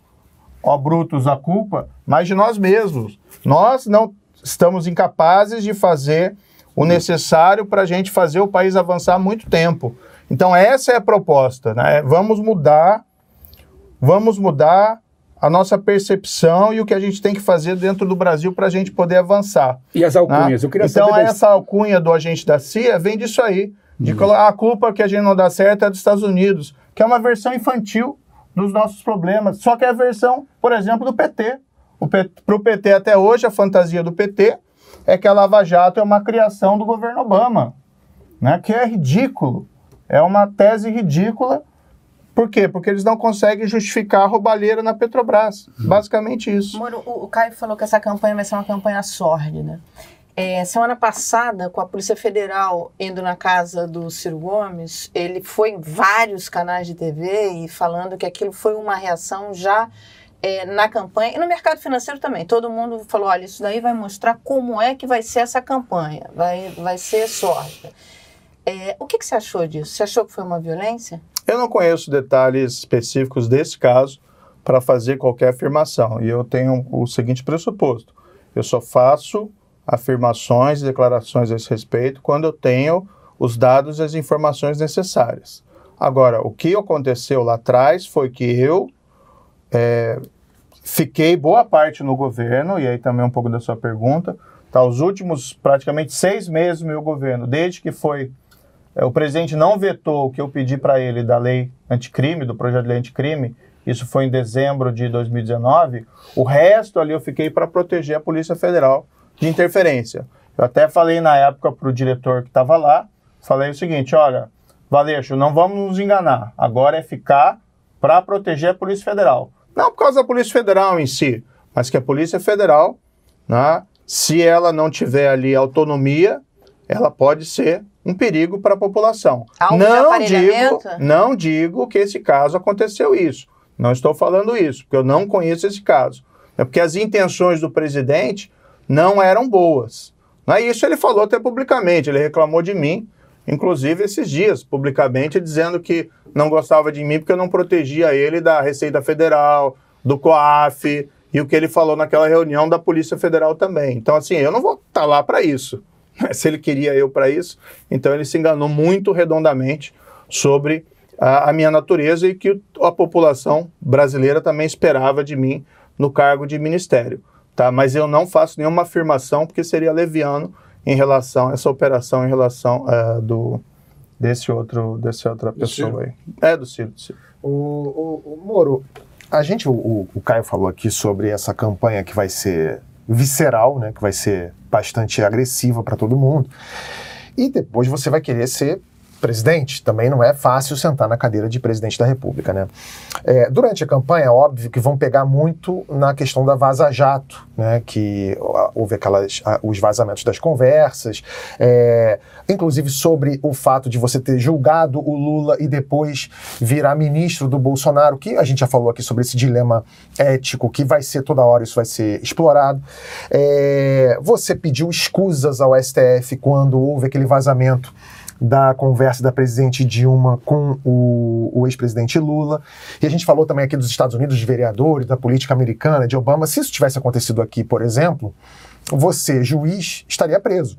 ó brutos, a culpa, mas de nós mesmos. Nós não estamos incapazes de fazer o necessário para a gente fazer o país avançar há muito tempo. Então essa é a proposta, né? Vamos mudar a nossa percepção e o que a gente tem que fazer dentro do Brasil para a gente poder avançar. E as alcunhas? Né? Eu queria então saber essa alcunha do agente da CIA vem disso aí, de colocar a culpa que a gente não dá certo é dos Estados Unidos, que é uma versão infantil dos nossos problemas, só que é a versão, por exemplo, do PT. Para o PT até hoje, a fantasia do PT é que a Lava Jato é uma criação do governo Obama, né? Que é ridículo, é uma tese ridícula. Por quê? Porque eles não conseguem justificar a roubalheira na Petrobras, basicamente isso. Moro, o Caio falou que essa campanha vai ser uma campanha sórdida. Semana passada, com a Polícia Federal indo na casa do Ciro Gomes, ele foi em vários canais de TV e falando que aquilo foi uma reação já na campanha. E no mercado financeiro também. Todo mundo falou, olha, isso daí vai mostrar como é que vai ser essa campanha. Vai ser sórdida. O que você achou disso? Você achou que foi uma violência? Eu não conheço detalhes específicos desse caso para fazer qualquer afirmação. E eu tenho o seguinte pressuposto. Eu só faço afirmações e declarações a esse respeito quando eu tenho os dados e as informações necessárias. Agora, o que aconteceu lá atrás foi que eu fiquei boa parte no governo, e aí também um pouco da sua pergunta, os últimos praticamente 6 meses do meu governo, desde que o presidente não vetou o que eu pedi para ele da lei anticrime, do projeto de lei anticrime, isso foi em dezembro de 2019, o resto ali eu fiquei para proteger a Polícia Federal de interferência. Eu até falei na época para o diretor que estava lá, falei o seguinte, olha, Valeixo, não vamos nos enganar, agora é ficar para proteger a Polícia Federal. Não por causa da Polícia Federal em si, mas que a Polícia Federal, né, se ela não tiver ali autonomia, ela pode ser um perigo para a população. Não digo que esse caso aconteceu isso. Não estou falando isso, porque eu não conheço esse caso. É porque as intenções do presidente não eram boas. Não é isso, ele falou até publicamente, ele reclamou de mim, inclusive esses dias, publicamente, dizendo que não gostava de mim porque eu não protegia ele da Receita Federal, do COAF, e o que ele falou naquela reunião da Polícia Federal também. Então, assim, eu não vou estar lá para isso. Se ele queria eu para isso, então ele se enganou muito redondamente sobre a minha natureza e que a população brasileira também esperava de mim no cargo de ministério. Tá? Mas eu não faço nenhuma afirmação porque seria leviano em relação a essa operação, em relação dessa outra pessoa aí. Do Ciro. O Moro, o Caio falou aqui sobre essa campanha que vai ser visceral, né, que vai ser bastante agressiva para todo mundo. E depois você vai querer ser presidente, também não é fácil sentar na cadeira de presidente da República, né? Durante a campanha, é óbvio que vão pegar muito na questão da Vaza Jato, né? Que houve os vazamentos das conversas, inclusive sobre o fato de você ter julgado o Lula e depois virar ministro do Bolsonaro, que a gente já falou aqui sobre esse dilema ético, que vai ser toda hora, isso vai ser explorado. Você pediu escusas ao STF quando houve aquele vazamento da conversa da presidente Dilma com o ex-presidente Lula. E a gente falou também aqui dos Estados Unidos, de vereadores, da política americana, de Obama. Se isso tivesse acontecido aqui, por exemplo, você, juiz, estaria preso.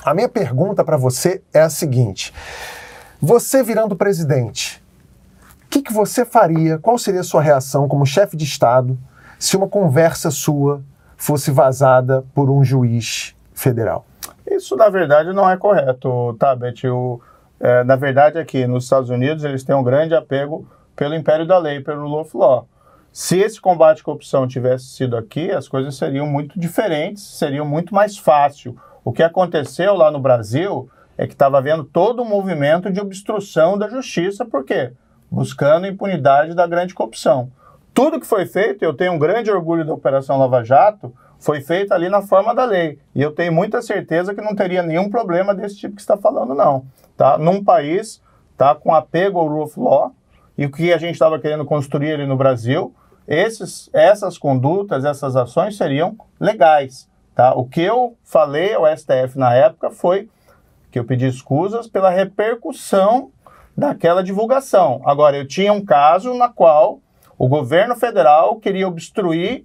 A minha pergunta para você é a seguinte: você virando presidente, o que você faria, qual seria a sua reação como chefe de Estado se uma conversa sua fosse vazada por um juiz federal? Isso, na verdade, não é correto, Tabet. Na verdade, aqui nos Estados Unidos, eles têm um grande apego pelo império da lei, pelo rule of law. Se esse combate à corrupção tivesse sido aqui, as coisas seriam muito diferentes, seriam muito mais fácil. O que aconteceu lá no Brasil é que estava havendo todo um movimento de obstrução da justiça, por quê? Buscando impunidade da grande corrupção. Tudo que foi feito, eu tenho um grande orgulho da Operação Lava Jato, foi feito ali na forma da lei. E eu tenho muita certeza que não teria nenhum problema desse tipo que você está falando, não. Tá? Num país com apego ao rule of law, e o que a gente estava querendo construir ali no Brasil, essas condutas, essas ações seriam legais. Tá? O que eu falei ao STF na época foi que eu pedi escusas pela repercussão daquela divulgação. Agora, eu tinha um caso na qual o governo federal queria obstruir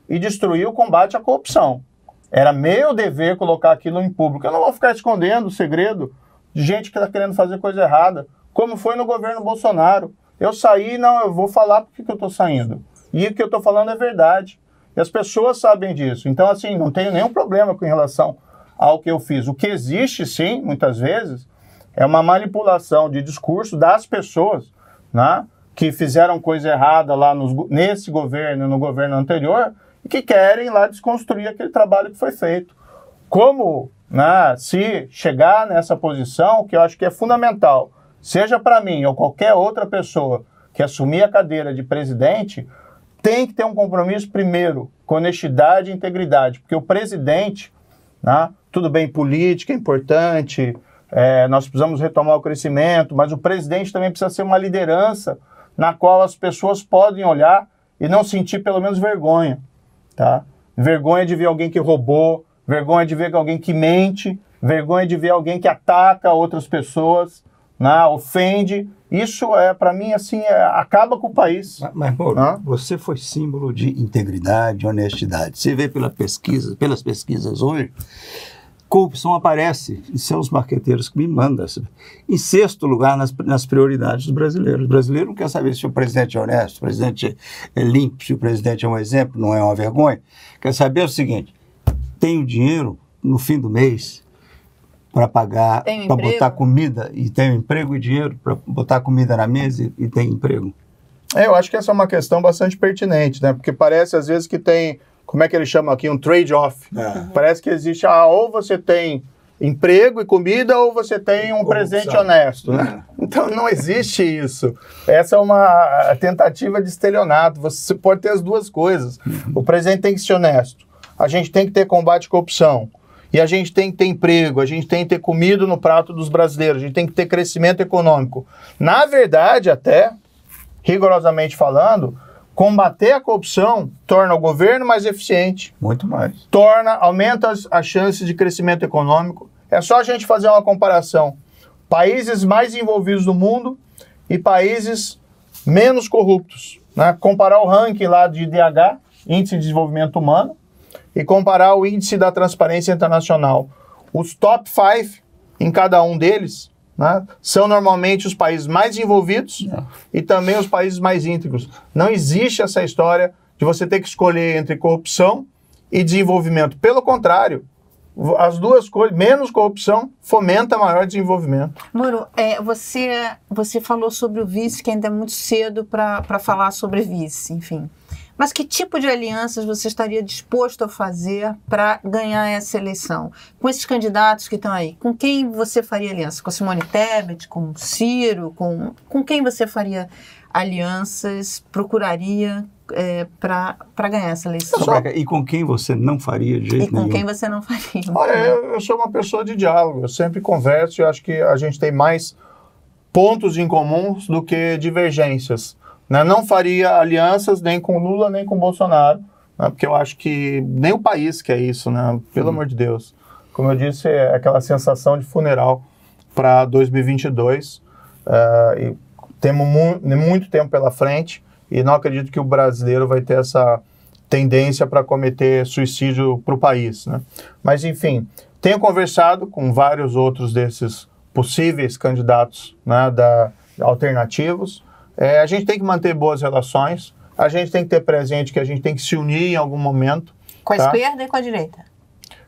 e destruir o combate à corrupção. Era meu dever colocar aquilo em público. Eu não vou ficar escondendo o segredo de gente que está querendo fazer coisa errada, como foi no governo Bolsonaro. Eu saí, eu vou falar porque que eu estou saindo. E o que eu estou falando é verdade. E as pessoas sabem disso. Então, assim, não tenho nenhum problema com relação ao que eu fiz. O que existe, sim, muitas vezes, é uma manipulação de discurso das pessoas, né, que fizeram coisa errada lá nesse governo, no governo anterior, e que querem lá desconstruir aquele trabalho que foi feito. Como, né, se chegar nessa posição, que eu acho que é fundamental, seja para mim ou qualquer outra pessoa que assumir a cadeira de presidente, tem que ter um compromisso, primeiro, com honestidade e integridade, porque o presidente, né, tudo bem, política é importante, nós precisamos retomar o crescimento, mas o presidente também precisa ser uma liderança na qual as pessoas podem olhar e não sentir pelo menos vergonha. Tá? Vergonha de ver alguém que roubou, vergonha de ver alguém que mente, vergonha de ver alguém que ataca outras pessoas, né, ofende. Isso para mim, assim, acaba com o país. Mas Mauro, você foi símbolo de integridade, honestidade. Você vê pelas pesquisas hoje, corrupção aparece, e são os marqueteiros que me mandam, em sexto lugar nas prioridades dos brasileiros. O brasileiro não quer saber se o presidente é honesto, se o presidente é limpo, se o presidente é um exemplo, não é uma vergonha. Quer saber o seguinte: tenho dinheiro no fim do mês para pagar, para botar comida, e tenho emprego e dinheiro para botar comida na mesa e tem emprego? Eu acho que essa é uma questão bastante pertinente, né? Porque parece às vezes que tem, como é que eles chamam aqui, um trade-off. Parece que existe, ou você tem emprego e comida, ou você tem um presente honesto, né? Então não existe isso. Essa é uma tentativa de estelionato. Você pode ter as duas coisas. O presidente tem que ser honesto. A gente tem que ter combate à corrupção. E a gente tem que ter emprego, a gente tem que ter comida no prato dos brasileiros, a gente tem que ter crescimento econômico. Na verdade, até, rigorosamente falando, combater a corrupção torna o governo mais eficiente. Muito mais. Aumenta as chances de crescimento econômico. É só a gente fazer uma comparação. Países mais envolvidos do mundo e países menos corruptos. Né? Comparar o ranking lá de IDH, Índice de Desenvolvimento Humano, e comparar o Índice da Transparência Internacional. Os top 5 em cada um deles, né, são normalmente os países mais envolvidos e também os países mais íntegros. Não existe essa história de você ter que escolher entre corrupção e desenvolvimento. Pelo contrário, as duas coisas, menos corrupção, fomenta maior desenvolvimento. Mauro, você falou sobre o vice, que ainda é muito cedo para falar sobre vice, enfim. Mas que tipo de alianças você estaria disposto a fazer para ganhar essa eleição? Com esses candidatos que estão aí, com quem você faria aliança? Com Simone Tebet, com Ciro? Com quem você faria alianças, procuraria para ganhar essa eleição? E com quem você não faria de jeito nenhum? E com quem você não faria? Olha, eu sou uma pessoa de diálogo, eu sempre converso e acho que a gente tem mais pontos em comuns do que divergências. Né? Não faria alianças nem com Lula, nem com Bolsonaro, né? Porque eu acho que nem o país quer isso, né? Pelo amor de Deus. Como eu disse, é aquela sensação de funeral para 2022. E temos muito tempo pela frente e não acredito que o brasileiro vai ter essa tendência para cometer suicídio para o país. Né? Mas, enfim, tenho conversado com vários outros desses possíveis candidatos, né, alternativos. A gente tem que manter boas relações, a gente tem que ter presente que a gente tem que se unir em algum momento. Com a esquerda e com a direita?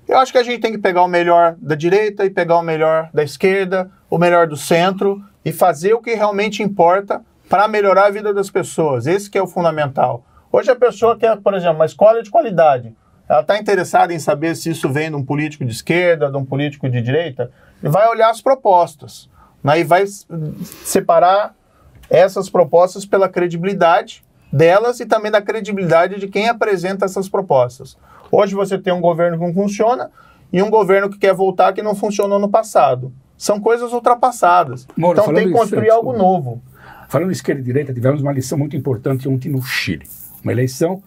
Eu acho que a gente tem que pegar o melhor da direita e pegar o melhor da esquerda, o melhor do centro e fazer o que realmente importa para melhorar a vida das pessoas. Esse que é o fundamental. Hoje a pessoa quer, por exemplo, uma escola de qualidade. Ela está interessada em saber se isso vem de um político de esquerda, de um político de direita, e vai olhar as propostas, né, e vai separar essas propostas pela credibilidade delas e também da credibilidade de quem apresenta essas propostas. Hoje você tem um governo que não funciona e um governo que quer voltar que não funcionou no passado. São coisas ultrapassadas. Moro, então tem que construir algo novo. Falando em esquerda e direita, tivemos uma lição muito importante ontem no Chile. Uma eleição,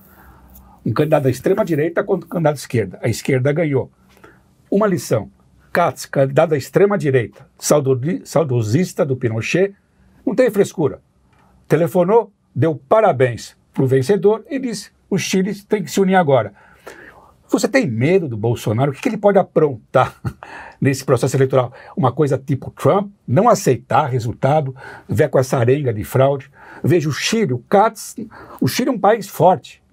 um candidato da extrema-direita contra um candidato da esquerda. A esquerda ganhou. Uma lição. Katz, candidato da extrema-direita, saudosista do Pinochet, não tem frescura. Telefonou, deu parabéns para o vencedor e disse: o Chile tem que se unir agora. Você tem medo do Bolsonaro? O que ele pode aprontar nesse processo eleitoral? Uma coisa tipo Trump, não aceitar resultado, ver com essa arenga de fraude. Veja o Chile, o Katz, o Chile é um país forte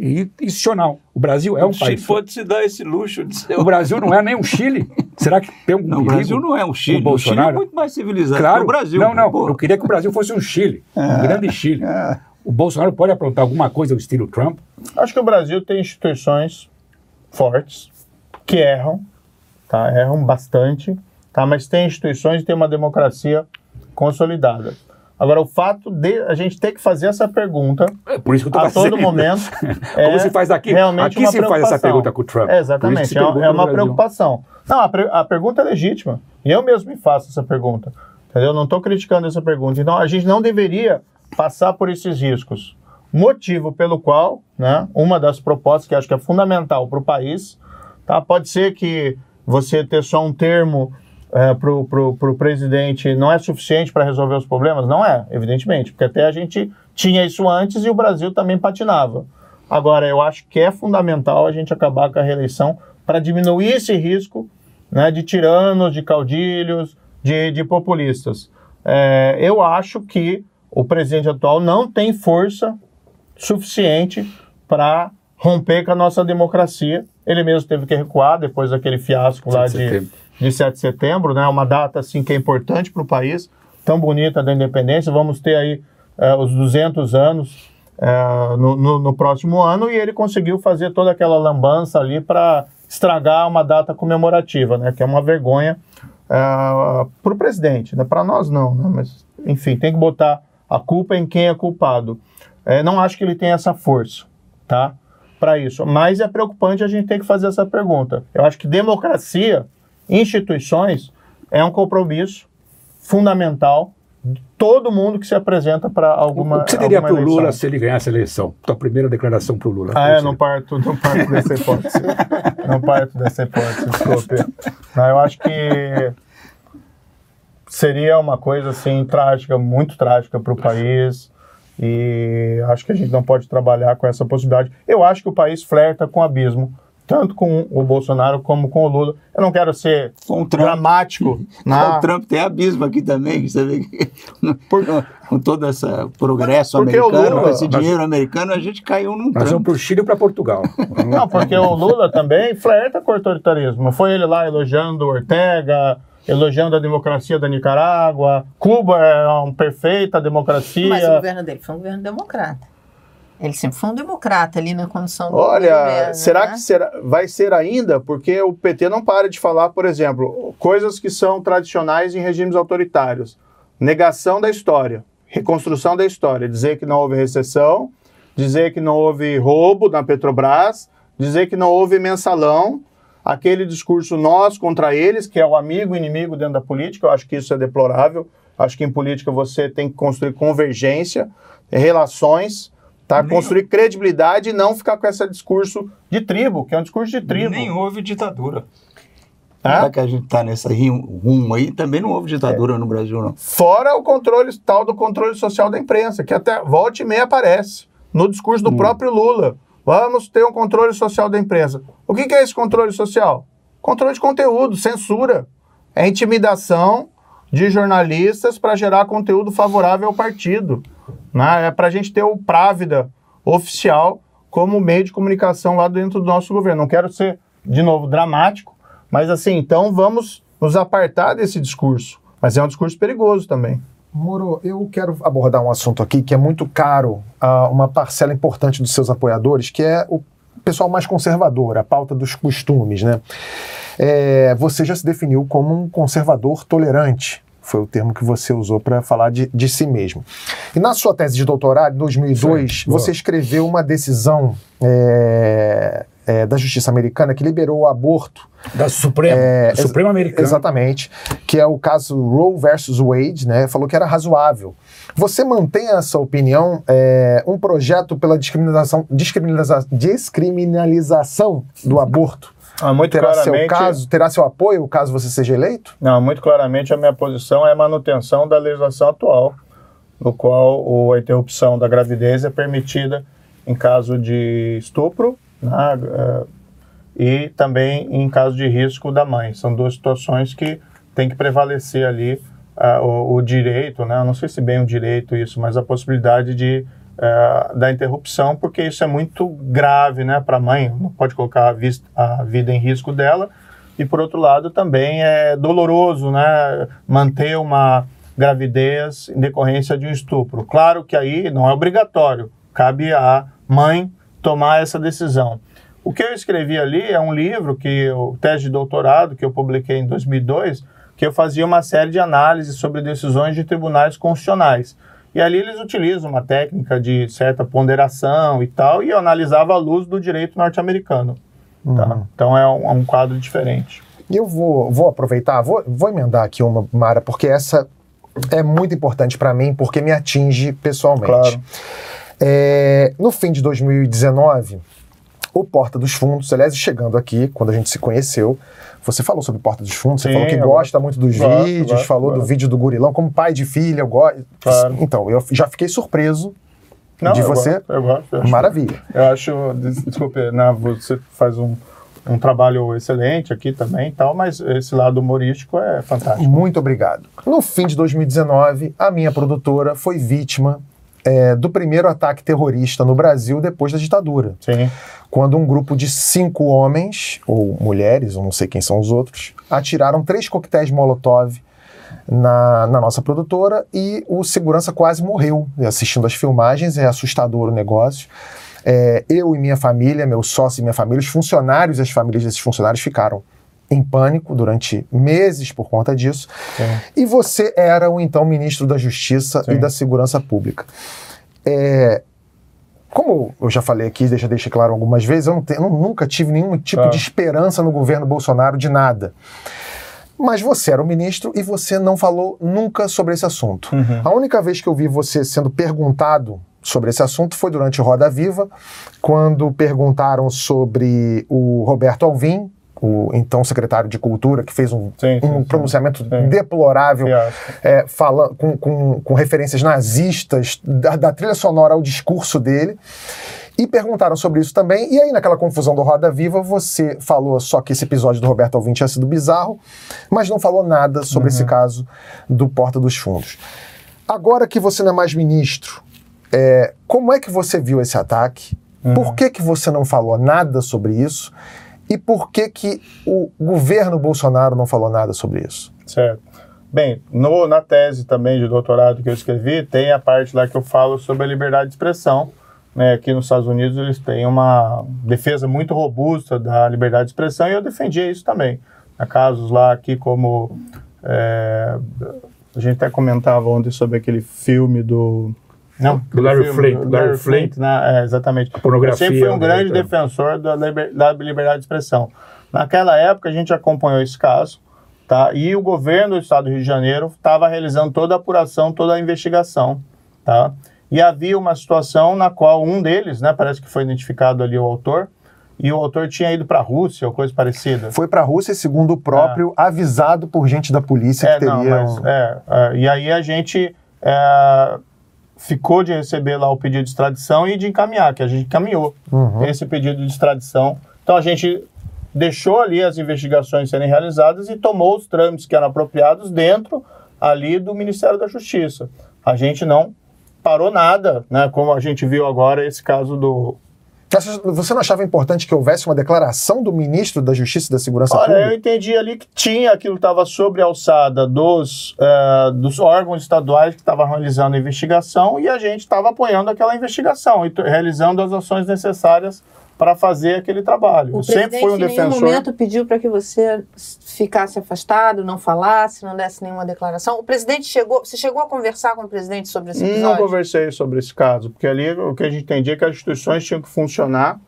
e institucional. O Brasil é um país forte. O Chile pode se dar esse luxo de ser... O Brasil não é nem um Chile? Será que tem um Não, o Brasil não é um Chile. O Bolsonaro? Chile é muito mais civilizado claro, que o Brasil. Não, eu queria que o Brasil fosse um Chile, um grande Chile. O Bolsonaro pode aprontar alguma coisa ao estilo Trump? Acho que o Brasil tem instituições fortes que erram, tá? Erram bastante, tá? Mas tem instituições e tem uma democracia consolidada. Agora, o fato de a gente ter que fazer essa pergunta por isso que eu a todo momento como se faz aqui? Realmente aqui se faz essa pergunta com o Trump. Exatamente, é uma preocupação. Não, a pergunta é legítima. E eu mesmo me faço essa pergunta. Entendeu? Eu não estou criticando essa pergunta. Então, a gente não deveria passar por esses riscos. Motivo pelo qual, né, uma das propostas que acho que é fundamental para o país, tá, pode ser que você ter só um termo para o presidente não é suficiente para resolver os problemas? Não é, evidentemente, porque até a gente tinha isso antes e o Brasil também patinava. Agora, eu acho que é fundamental a gente acabar com a reeleição para diminuir esse risco, né, de tiranos, de caudilhos, de populistas. Eu acho que o presidente atual não tem força suficiente para romper com a nossa democracia. Ele mesmo teve que recuar depois daquele fiasco lá de 7 de setembro, né? Uma data assim que é importante para o país, tão bonita da independência. Vamos ter aí os 200 anos no próximo ano, e ele conseguiu fazer toda aquela lambança ali para estragar uma data comemorativa, né? Que é uma vergonha para o presidente, né? Para nós não, né? Mas enfim, tem que botar a culpa em quem é culpado. Não acho que ele tenha essa força, tá? Para isso. Mas é preocupante a gente ter que fazer essa pergunta. Eu acho que democracia, instituições, é um compromisso fundamental de todo mundo que se apresenta para alguma. O que você diria para o Lula se ele ganhasse a eleição? Tua primeira declaração para o Lula. Não parto dessa hipótese. Não parto dessa hipótese, desculpe. Não, eu acho que seria uma coisa assim trágica, muito trágica para o país. E acho que a gente não pode trabalhar com essa possibilidade. Eu acho que o país flerta com o abismo, tanto com o Bolsonaro como com o Lula. Eu não quero ser dramático. O Trump tem abismo aqui também, você vê que com todo esse progresso americano, Lula, com esse dinheiro americano, a gente caiu num Nós vamos para o Chile e para Portugal. Não, porque o Lula também flerta com o autoritarismo. Foi ele lá elogiando o Ortega, elogiando a democracia da Nicarágua. Cuba é uma perfeita democracia. Mas o governo dele foi um governo democrata. Ele sempre foi um democrata ali na condução do Olha, governo, será né? que vai ser ainda? Porque o PT não para de falar, por exemplo, coisas que são tradicionais em regimes autoritários. Negação da história, reconstrução da história, dizer que não houve recessão, dizer que não houve roubo na Petrobras, dizer que não houve mensalão, aquele discurso nós contra eles, que é o amigo e inimigo dentro da política. Eu acho que isso é deplorável. Acho que em política você tem que construir convergência, relações, tá? Construir credibilidade e não ficar com esse discurso de tribo, que é um discurso de tribo. Nem houve ditadura. Já que a gente está nessa rumo aí, também não houve ditadura no Brasil, não. Fora o controle, tal do controle social da imprensa, que até volta e meia aparece no discurso do próprio Lula. Vamos ter um controle social da imprensa. O que é esse controle social? Controle de conteúdo, censura. É intimidação de jornalistas para gerar conteúdo favorável ao partido. Né? É para a gente ter o Právida oficial como meio de comunicação lá dentro do nosso governo. Não quero ser, de novo, dramático, mas assim, então vamos nos apartar desse discurso. Mas é um discurso perigoso também. Moro, eu quero abordar um assunto aqui que é muito caro a uma parcela importante dos seus apoiadores, que é o pessoal mais conservador, a pauta dos costumes, né? Você já se definiu como um conservador tolerante, foi o termo que você usou para falar de si mesmo. E na sua tese de doutorado, em 2002, você escreveu uma decisão da Justiça Americana que liberou o aborto. Da Suprema, do Supremo Americano. Exatamente, que é o caso Roe versus Wade, né? Falou que era razoável. Você mantém essa opinião, um projeto pela descriminalização do aborto? Muito terá claramente, seu caso, terá seu apoio caso você seja eleito? Não, muito claramente a minha posição é a manutenção da legislação atual, no qual a interrupção da gravidez é permitida em caso de estupro, né, e também em caso de risco da mãe. São duas situações que tem que prevalecer ali o direito, né, eu não sei se bem o direito isso, mas a possibilidade da interrupção, porque isso é muito grave, né, para a mãe, não pode colocar a vida em risco dela, e por outro lado também é doloroso, né, manter uma gravidez em decorrência de um estupro. Claro que aí não é obrigatório, cabe à mãe tomar essa decisão. O que eu escrevi ali é um livro, tese de doutorado, que eu publiquei em 2002, que eu fazia uma série de análises sobre decisões de tribunais constitucionais. E ali eles utilizam uma técnica de certa ponderação e tal, e eu analisava à luz do direito norte-americano. Tá? Então é um quadro diferente. E eu vou aproveitar, vou emendar aqui uma, Mara, porque essa é muito importante para mim, porque me atinge pessoalmente. Claro. No fim de 2019, o Porta dos Fundos, aliás, chegando aqui, quando a gente se conheceu, você falou sobre Porta dos Fundos, você falou que gosta muito dos vídeos, falou do vídeo do Gurilão, como pai de filha, eu gosto. Claro. Então, eu já fiquei surpreso de você. Eu gosto. Maravilha. Eu acho, desculpe, você faz um trabalho excelente aqui também e tal, mas esse lado humorístico é fantástico. Muito obrigado. No fim de 2019, a minha produtora foi vítima do primeiro ataque terrorista no Brasil depois da ditadura. Sim. Quando um grupo de 5 homens, ou mulheres, eu não sei quem são os outros, atiraram 3 coquetéis Molotov na nossa produtora e o segurança quase morreu assistindo as filmagens. É assustador o negócio. Eu e minha família, meu sócio e minha família, os funcionários e as famílias desses funcionários ficaram em pânico durante meses por conta disso. Sim. E você era o então ministro da Justiça e da Segurança Pública. Como eu já falei aqui, deixei claro algumas vezes, eu nunca tive nenhum tipo de esperança no governo Bolsonaro de nada. Mas você era o ministro e você não falou nunca sobre esse assunto. A única vez que eu vi você sendo perguntado sobre esse assunto foi durante Roda Viva, quando perguntaram sobre o Roberto Alvim, o então secretário de Cultura, que fez um pronunciamento deplorável, falando, com referências nazistas, da trilha sonora ao discurso dele, e perguntaram sobre isso também. E aí, naquela confusão do Roda Viva, você falou só que esse episódio do Roberto Alvim tinha sido bizarro, mas não falou nada sobre esse caso do Porta dos Fundos. Agora que você não é mais ministro, como é que você viu esse ataque? Por que você não falou nada sobre isso? E por que o governo Bolsonaro não falou nada sobre isso? Certo. Bem, na tese também de doutorado que eu escrevi, tem a parte lá que eu falo sobre a liberdade de expressão, né, aqui nos Estados Unidos eles têm uma defesa muito robusta da liberdade de expressão e eu defendia isso também. Há casos lá aqui como... a gente até comentava ontem sobre aquele filme do... Não, do Larry Flynt, né? Exatamente. A pornografia. Eu sempre fui um grande defensor da liberdade de expressão. Naquela época a gente acompanhou esse caso, tá? E o governo do estado do Rio de Janeiro estava realizando toda a apuração, toda a investigação, tá? E havia uma situação na qual um deles, né, parece que foi identificado ali o autor, e o autor tinha ido para a Rússia ou coisa parecida. Foi para a Rússia, segundo o próprio, avisado por gente da polícia que teria... E aí a gente ficou de receber lá o pedido de extradição e de encaminhar, que a gente encaminhou esse pedido de extradição. Então a gente deixou ali as investigações serem realizadas e tomou os trâmites que eram apropriados dentro ali do Ministério da Justiça. A gente não parou nada, né, como a gente viu agora esse caso do... Você não achava importante que houvesse uma declaração do ministro da Justiça e da Segurança Pública? Eu entendi ali que tinha aquilo que estava sobre a alçada dos órgãos estaduais que estavam realizando a investigação e a gente estava apoiando aquela investigação e realizando as ações necessárias para fazer aquele trabalho. O presidente em nenhum momento pediu para que você ficasse afastado, não falasse, não desse nenhuma declaração. O presidente você chegou a conversar com o presidente sobre esse episódio? Não conversei sobre esse caso, porque ali o que a gente entendia é que as instituições tinham que funcionar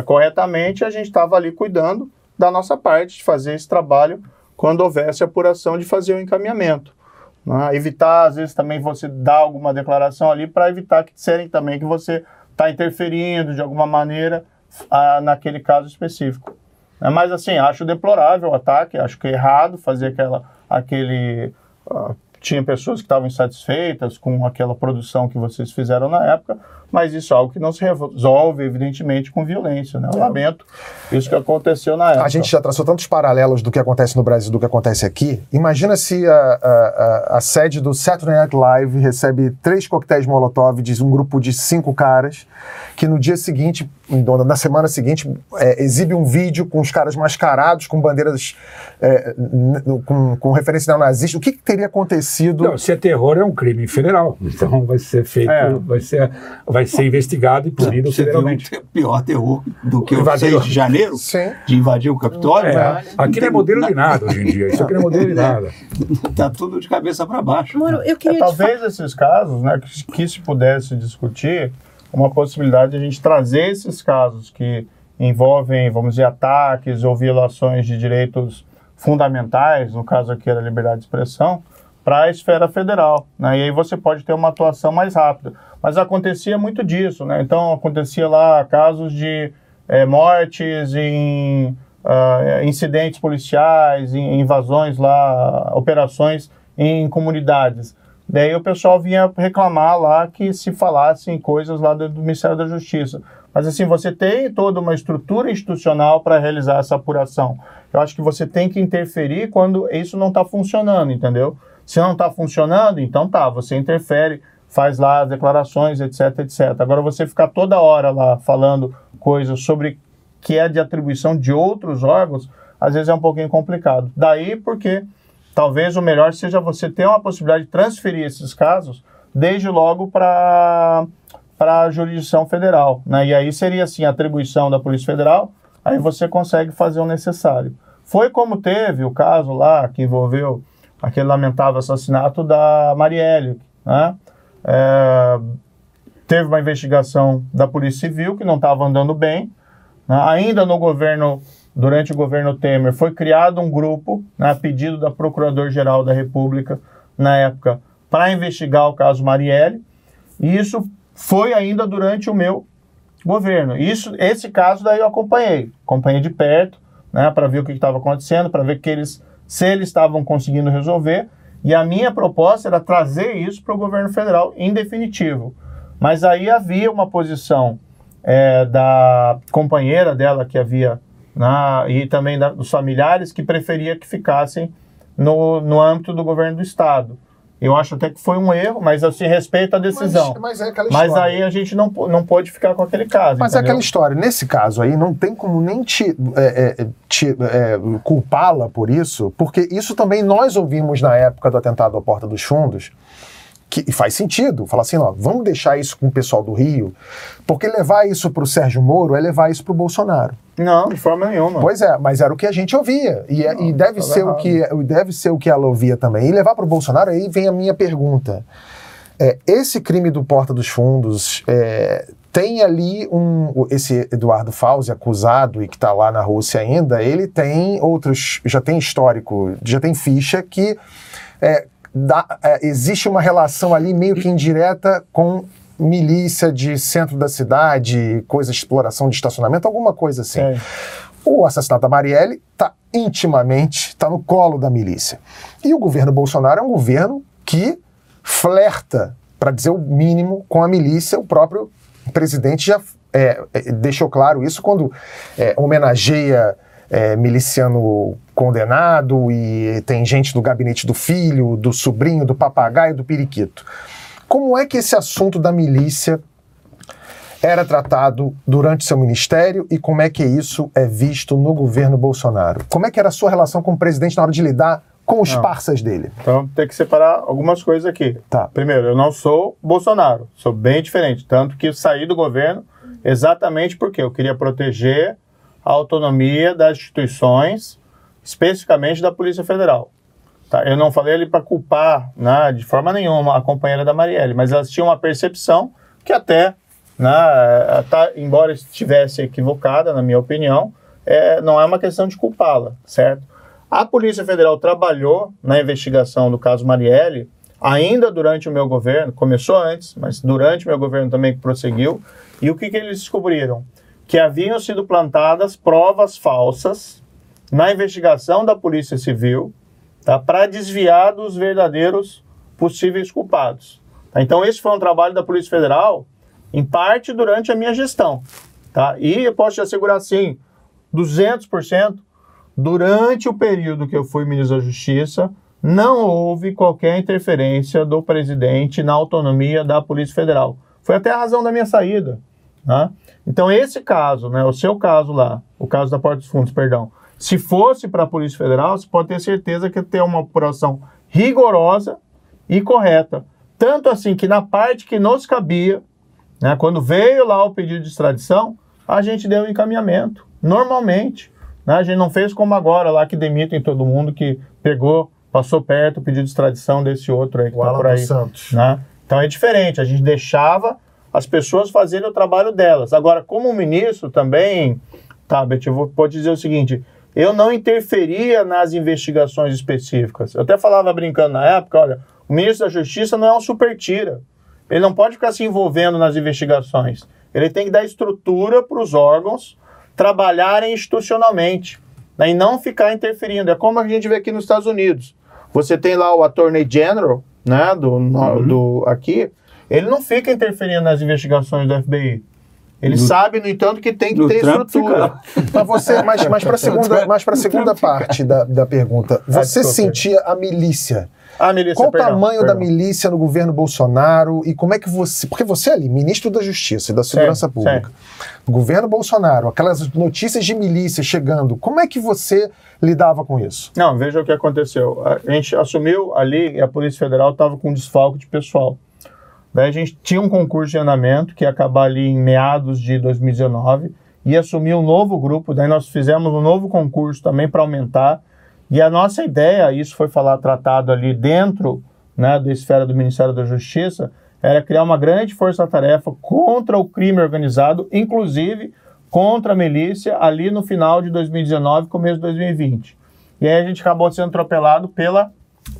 corretamente e a gente estava ali cuidando da nossa parte, de fazer esse trabalho quando houvesse apuração, de fazer o encaminhamento. Né? Evitar, às vezes, também você dar alguma declaração ali para evitar que disserem também que você está interferindo de alguma maneira naquele caso específico. Mas assim, acho deplorável o ataque, acho que é errado fazer tinha pessoas que estavam insatisfeitas com aquela produção que vocês fizeram na época, mas isso é algo que não se resolve, evidentemente, com violência, né? Eu lamento isso que aconteceu na época. A gente já traçou tantos paralelos do que acontece no Brasil do que acontece aqui. Imagina se a sede do Saturday Night Live recebe 3 coquetéis Molotov de um grupo de 5 caras que no dia seguinte, na semana seguinte, exibe um vídeo com os caras mascarados, com bandeiras com referência neonazista. O que teria acontecido? Não, se é terror, é um crime federal. Então vai ser feito, vai ser investigado e punido federalmente. Seria um pior terror do que o 6 de janeiro, de invadir o Capitólio. Aqui não é modelo de nada hoje em dia. Isso aqui não é modelo de nada. Está tudo de cabeça para baixo. Moro, eu queria talvez esses casos, né, que se pudesse discutir, uma possibilidade de a gente trazer esses casos que envolvem, vamos dizer, ataques ou violações de direitos fundamentais, no caso aqui era a liberdade de expressão, para a esfera federal, né? E aí você pode ter uma atuação mais rápida. Mas acontecia muito disso, né? Então acontecia lá casos de mortes em incidentes policiais, em invasões lá, operações em comunidades. Daí o pessoal vinha reclamar lá que se falassem coisas lá do Ministério da Justiça. Mas assim, você tem toda uma estrutura institucional para realizar essa apuração. Eu acho que você tem que interferir quando isso não está funcionando, entendeu? Se não está funcionando, então você interfere, faz lá as declarações, etc, etc. Agora você ficar toda hora lá falando coisas sobre que é de atribuição de outros órgãos, às vezes é um pouquinho complicado. Daí porque talvez o melhor seja você ter uma possibilidade de transferir esses casos desde logo para a jurisdição federal, né? E aí seria assim, a atribuição da Polícia Federal, aí você consegue fazer o necessário. Foi como teve o caso lá que envolveu aquele lamentável assassinato da Marielle, né? Teve uma investigação da Polícia Civil que não estava andando bem, né? Ainda durante o governo Temer, foi criado um grupo, né, a pedido da Procurador-Geral da República, na época, para investigar o caso Marielle, e isso foi ainda durante o meu governo. Esse caso daí eu acompanhei de perto, né, para ver o que estava acontecendo, para ver se eles estavam conseguindo resolver, e a minha proposta era trazer isso para o governo federal em definitivo. Mas aí havia uma posição da companheira dela que havia, e também dos familiares, que preferia que ficassem no âmbito do governo do Estado. Eu acho até que foi um erro, mas assim, respeito a decisão. Mas é aquela história. Mas aí a gente não pôde ficar com aquele caso. Mas entendeu? é aquela história. Nesse caso aí, não tem como nem culpá-la por isso, porque isso também nós ouvimos na época do atentado à Porta dos Fundos, e faz sentido, falar assim, ó, vamos deixar isso com o pessoal do Rio, porque levar isso para o Sérgio Moro é levar isso para o Bolsonaro. Não, de forma nenhuma. Pois é, mas era o que a gente ouvia, e deve ser o que ela ouvia também. E levar para o Bolsonaro, aí vem a minha pergunta. Esse crime do Porta dos Fundos, tem ali esse Eduardo Fauzi acusado e que está lá na Rússia ainda, ele tem outros, já tem histórico, já tem ficha que existe uma relação ali meio que indireta com milícia de centro da cidade, coisa de exploração de estacionamento, alguma coisa assim. O assassinato da Marielle está no colo da milícia. E o governo Bolsonaro é um governo que flerta, para dizer o mínimo, com a milícia. O próprio presidente já deixou claro isso quando homenageia miliciano condenado e tem gente do gabinete do filho, do sobrinho, do papagaio, do periquito. Como é que esse assunto da milícia era tratado durante seu ministério e como é que isso é visto no governo Bolsonaro? Como é que era a sua relação com o presidente na hora de lidar com os parças dele? Então tem que separar algumas coisas aqui. Tá. Primeiro, eu não sou Bolsonaro, sou bem diferente, tanto que eu saí do governo exatamente porque eu queria proteger a autonomia das instituições, especificamente da Polícia Federal. Tá? Eu não falei ali para culpar, né, de forma nenhuma a companheira da Marielle, mas elas tinham uma percepção que até, embora estivesse equivocada, na minha opinião, não é uma questão de culpá-la, certo? A Polícia Federal trabalhou na investigação do caso Marielle ainda durante o meu governo, começou antes, mas durante o meu governo também prosseguiu, e o que eles descobriram? Que haviam sido plantadas provas falsas na investigação da Polícia Civil, tá, para desviar dos verdadeiros possíveis culpados. Tá? Então esse foi um trabalho da Polícia Federal, em parte durante a minha gestão. Tá? E eu posso te assegurar, sim, 200%, durante o período que eu fui ministro da Justiça, não houve qualquer interferência do presidente na autonomia da Polícia Federal. Foi até a razão da minha saída. Tá? Então esse caso, né, o seu caso lá, o caso da Porta dos Fundos, perdão, se fosse para a Polícia Federal, você pode ter certeza que ia ter uma apuração rigorosa e correta. Tanto assim que na parte que nos cabia, né, quando veio lá o pedido de extradição, a gente deu encaminhamento, normalmente. Né, a gente não fez como agora, lá que demitem todo mundo que pegou, passou perto o pedido de extradição desse outro aí que está por aí. Santos. Né? Então é diferente, a gente deixava as pessoas fazerem o trabalho delas. Agora, como ministro também, Tabet, eu vou dizer o seguinte, eu não interferia nas investigações específicas. Eu até falava brincando na época, olha, o ministro da Justiça não é um super-tira. Ele não pode ficar se envolvendo nas investigações. Ele tem que dar estrutura para os órgãos trabalharem institucionalmente, né, e não ficar interferindo. É como a gente vê aqui nos Estados Unidos. Você tem lá o Attorney General, né, aqui, ele não fica interferindo nas investigações do FBI. Ele sabe, no entanto, que tem que ter estrutura. Mas para a segunda parte da pergunta, você sentia a milícia? Qual o tamanho da milícia no governo Bolsonaro e como é que você... Porque você é ali, ministro da Justiça e da Segurança Pública. Governo Bolsonaro, aquelas notícias de milícia chegando, como é que você lidava com isso? Não, veja o que aconteceu. A gente assumiu ali e a Polícia Federal estava com desfalque de pessoal. Daí a gente tinha um concurso de andamento que ia acabar ali em meados de 2019 e assumir um novo grupo. Daí nós fizemos um novo concurso também para aumentar. E a nossa ideia, isso foi tratado ali dentro, né, da esfera do Ministério da Justiça, era criar uma grande força-tarefa contra o crime organizado, inclusive contra a milícia, ali no final de 2019, começo de 2020. E aí a gente acabou sendo atropelado pela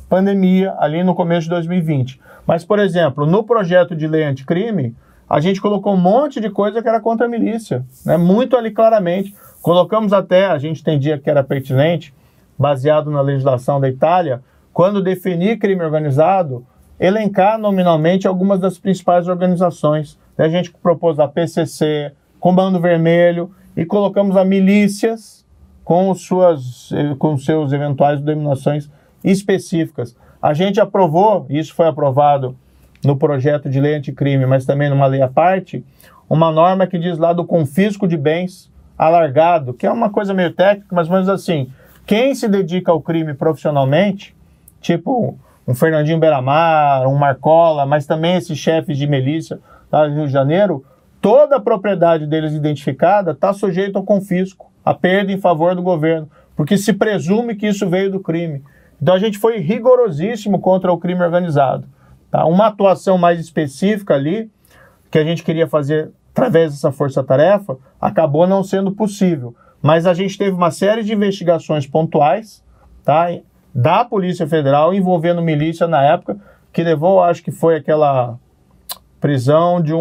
pandemia ali no começo de 2020. Mas, por exemplo, no projeto de lei anticrime, a gente colocou um monte de coisa que era contra a milícia, né? Muito ali claramente. Colocamos até, a gente entendia que era pertinente, baseado na legislação da Itália, quando definir crime organizado, elencar nominalmente algumas das principais organizações. A gente propôs a PCC, Comando Vermelho, e colocamos a milícias com seus eventuais denominações específicas. A gente aprovou, isso foi aprovado no projeto de lei anticrime, mas também numa lei à parte, uma norma que diz lá do confisco de bens alargado, que é uma coisa meio técnica, mas mais assim, quem se dedica ao crime profissionalmente, tipo um Fernandinho Beiramar, um Marcola, mas também esses chefes de milícia lá no Rio de Janeiro, toda a propriedade deles identificada está sujeita ao confisco, a perda em favor do governo, porque se presume que isso veio do crime. Então a gente foi rigorosíssimo contra o crime organizado. Tá? Uma atuação mais específica ali, que a gente queria fazer através dessa força-tarefa, acabou não sendo possível. Mas a gente teve uma série de investigações pontuais, tá, da Polícia Federal envolvendo milícia na época, que levou, acho que foi aquela prisão de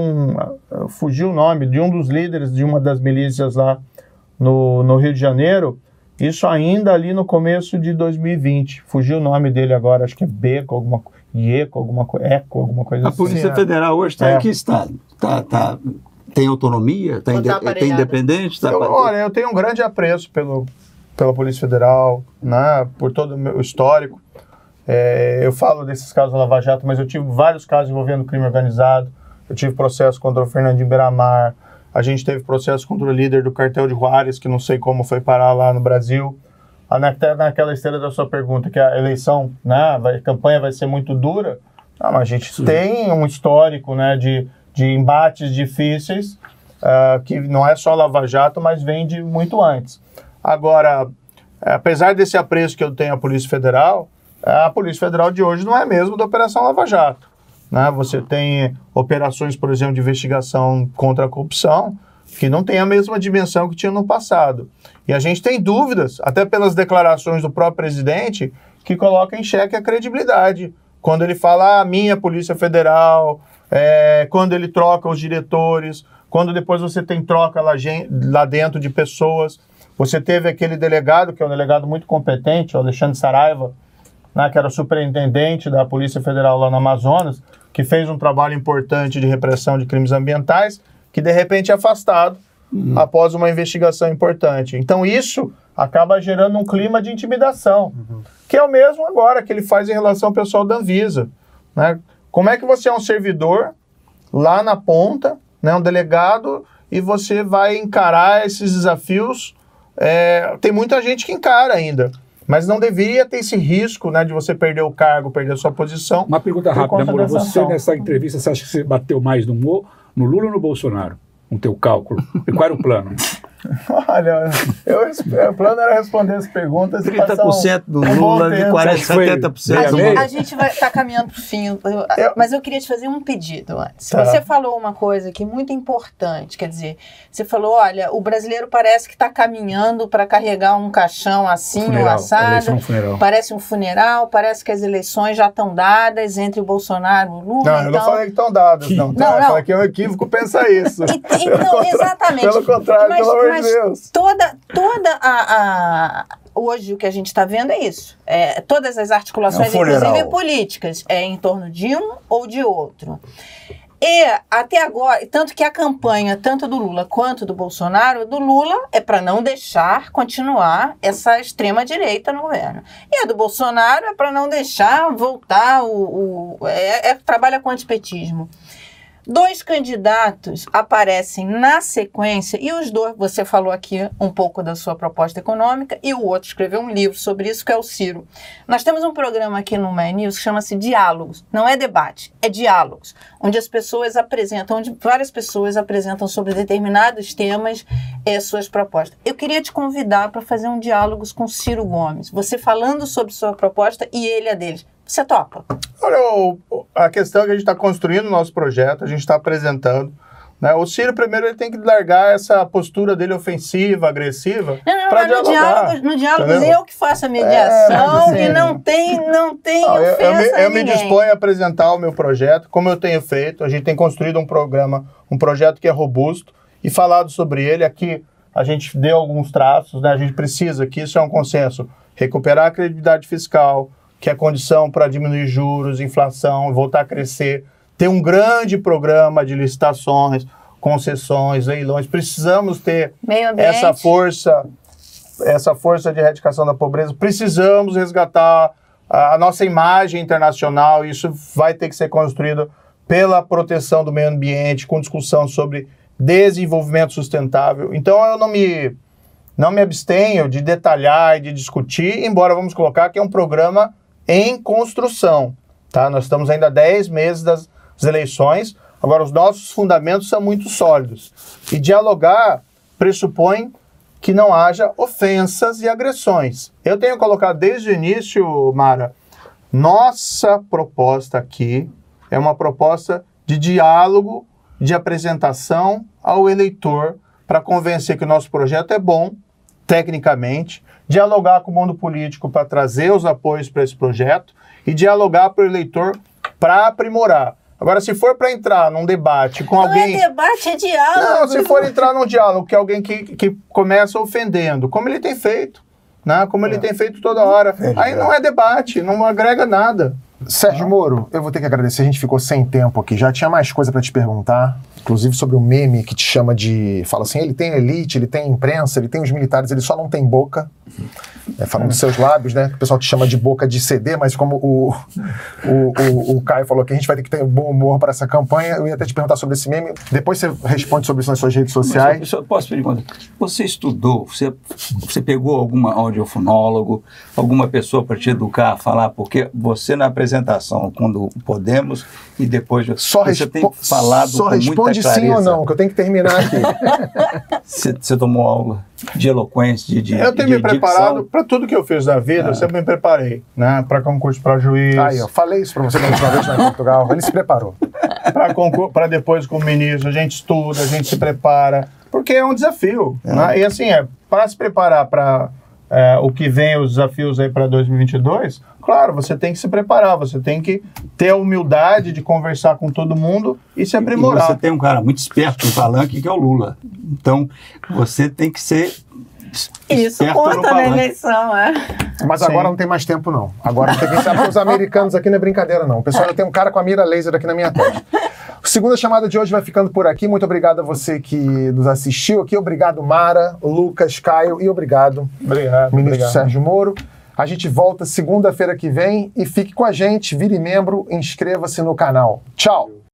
fugiu o nome, de um dos líderes de uma das milícias lá no Rio de Janeiro, isso ainda ali no começo de 2020. Fugiu o nome dele agora, acho que é Beco, alguma coisa, Eco, alguma coisa assim. A Polícia Federal hoje está em que estado? Tem autonomia? Tem independente? Olha, eu tenho um grande apreço pela Polícia Federal, né, por todo o meu histórico. Eu falo desses casos da Lava Jato, mas eu tive vários casos envolvendo crime organizado. Eu tive processo contra o Fernandinho Beiramar. A gente teve processo contra o líder do cartel de Juárez, que não sei como foi parar lá no Brasil. Até naquela esteira da sua pergunta, que a eleição, né, a campanha vai ser muito dura. Mas a gente tem um histórico, né, de embates difíceis, que não é só Lava Jato, mas vem de muito antes. Agora, apesar desse apreço que eu tenho à Polícia Federal, a Polícia Federal de hoje não é mesmo da Operação Lava Jato. Né? Você tem operações, por exemplo, de investigação contra a corrupção, que não tem a mesma dimensão que tinha no passado. E a gente tem dúvidas, até pelas declarações do próprio presidente, que coloca em xeque a credibilidade. Quando ele fala, minha Polícia Federal, quando ele troca os diretores, quando depois você tem troca lá dentro de pessoas. Você teve aquele delegado, que é um delegado muito competente, o Alexandre Saraiva, né, que era o superintendente da Polícia Federal lá no Amazonas, que fez um trabalho importante de repressão de crimes ambientais, que de repente é afastado após uma investigação importante. Então isso acaba gerando um clima de intimidação, que é o mesmo agora que ele faz em relação ao pessoal da Anvisa. Né? Como é que você é um servidor lá na ponta, né, um delegado, e você vai encarar esses desafios? Tem muita gente que encara ainda, mas não deveria ter esse risco, né, de você perder o cargo, perder a sua posição. Uma pergunta rápida, Moura. Você nessa entrevista, você acha que você bateu mais no Lula ou no Bolsonaro? No teu cálculo? E qual era o plano? Olha, o plano era responder as perguntas 30% do Lula e 70% do Lula. A gente vai estar caminhando para o fim, mas eu queria te fazer um pedido antes. Tá. Você falou uma coisa aqui muito importante, quer dizer, você falou, olha, o brasileiro parece que está caminhando para carregar um caixão assim, ou assado, parece um funeral, parece que as eleições já estão dadas entre o Bolsonaro e o Lula. Não, eu não falei que estão dadas, não. Eu falei que é um equívoco pensar isso. Então, exatamente. Pelo contrário, pelo amor de Deus. Hoje o que a gente está vendo é isso. Todas as articulações, inclusive políticas, em torno de um ou de outro. E até agora, tanto que a campanha, tanto do Lula quanto do Bolsonaro, do Lula é para não deixar continuar essa extrema-direita no governo. E a do Bolsonaro é para não deixar voltar trabalha com antipetismo. 2 candidatos aparecem na sequência, e os dois, você falou aqui um pouco da sua proposta econômica, e o outro escreveu um livro sobre isso, que é o Ciro. Nós temos um programa aqui no My News que chama-se Diálogos. Não é debate, é diálogos, onde as pessoas apresentam, onde várias pessoas apresentam sobre determinados temas suas propostas. Eu queria te convidar para fazer um diálogos com Ciro Gomes, você falando sobre sua proposta e ele a deles. Você topa? Olha, a questão é que a gente está construindo o nosso projeto, a gente está apresentando. Né? O Ciro, primeiro, ele tem que largar essa postura dele ofensiva, agressiva, para dialogar. No diálogo, eu que faço a mediação e não tem ofensa eu me disponho a apresentar o meu projeto, como eu tenho feito. A gente tem construído um projeto que é robusto e falado sobre ele. Aqui a gente deu alguns traços, né? A gente precisa, que isso é um consenso, recuperar a credibilidade fiscal, que é a condição para diminuir juros, inflação, voltar a crescer, ter um grande programa de licitações, concessões, leilões. Precisamos ter essa força de erradicação da pobreza. Precisamos resgatar a nossa imagem internacional. Isso vai ter que ser construído pela proteção do meio ambiente, com discussão sobre desenvolvimento sustentável. Então, eu não me abstenho de detalhar e de discutir, embora vamos colocar que é um programa em construção. Tá? Nós estamos ainda há 10 meses das eleições, agora os nossos fundamentos são muito sólidos. E dialogar pressupõe que não haja ofensas e agressões. Eu tenho colocado desde o início, Mara, nossa proposta aqui é uma proposta de diálogo, de apresentação ao eleitor para convencer que o nosso projeto é bom, tecnicamente, dialogar com o mundo político para trazer os apoios para esse projeto e dialogar para o eleitor para aprimorar. Agora, se for para entrar num debate com alguém... Não é debate, é diálogo. Não, se for entrar num diálogo que alguém que começa ofendendo, como ele tem feito, né? Como ele tem feito toda hora, aí não é debate, não agrega nada. Sérgio Moro, eu vou ter que agradecer, a gente ficou sem tempo aqui, já tinha mais coisa para te perguntar, inclusive sobre o meme que te chama de... Fala assim, ele tem elite, ele tem imprensa, ele tem os militares, ele só não tem boca. Falando dos seus lábios, né? O pessoal te chama de boca de CD, mas como o Caio falou que a gente vai ter que ter bom humor para essa campanha, eu ia até te perguntar sobre esse meme. Depois você responde sobre isso nas suas redes sociais. Mas, posso perguntar? Você estudou, você pegou algum audiofonólogo, alguma pessoa para te educar a falar? Porque você na apresentação, quando podemos, e depois você tem falado com muita clareza. Só responde sim ou não, que eu tenho que terminar aqui. Você tomou aula de eloquência, eu tenho me preparado para tudo que eu fiz na vida, eu sempre me preparei, né? Para concurso para juiz. Aí, eu falei isso para você na última vez lá em Portugal, ele se preparou. Para depois com o ministro, a gente estuda, a gente se prepara, porque é um desafio. Né? E assim, para se preparar para o que vem, os desafios aí para 2022, claro, você tem que se preparar, você tem que ter a humildade de conversar com todo mundo e se aprimorar. E você tem um cara muito esperto no palanque, que é o Lula. Então, você tem que ser isso conta na eleição, Mas agora não tem mais tempo, não. Agora não tem quem sabe, porque os americanos aqui não é brincadeira, não. O pessoal, eu tenho um cara com a mira laser aqui na minha testa. Segunda chamada de hoje vai ficando por aqui. Muito obrigado a você que nos assistiu aqui. Obrigado, Mara, Lucas, Caio e obrigado, ministro Sérgio Moro. A gente volta segunda-feira que vem e fique com a gente, vire membro, inscreva-se no canal. Tchau!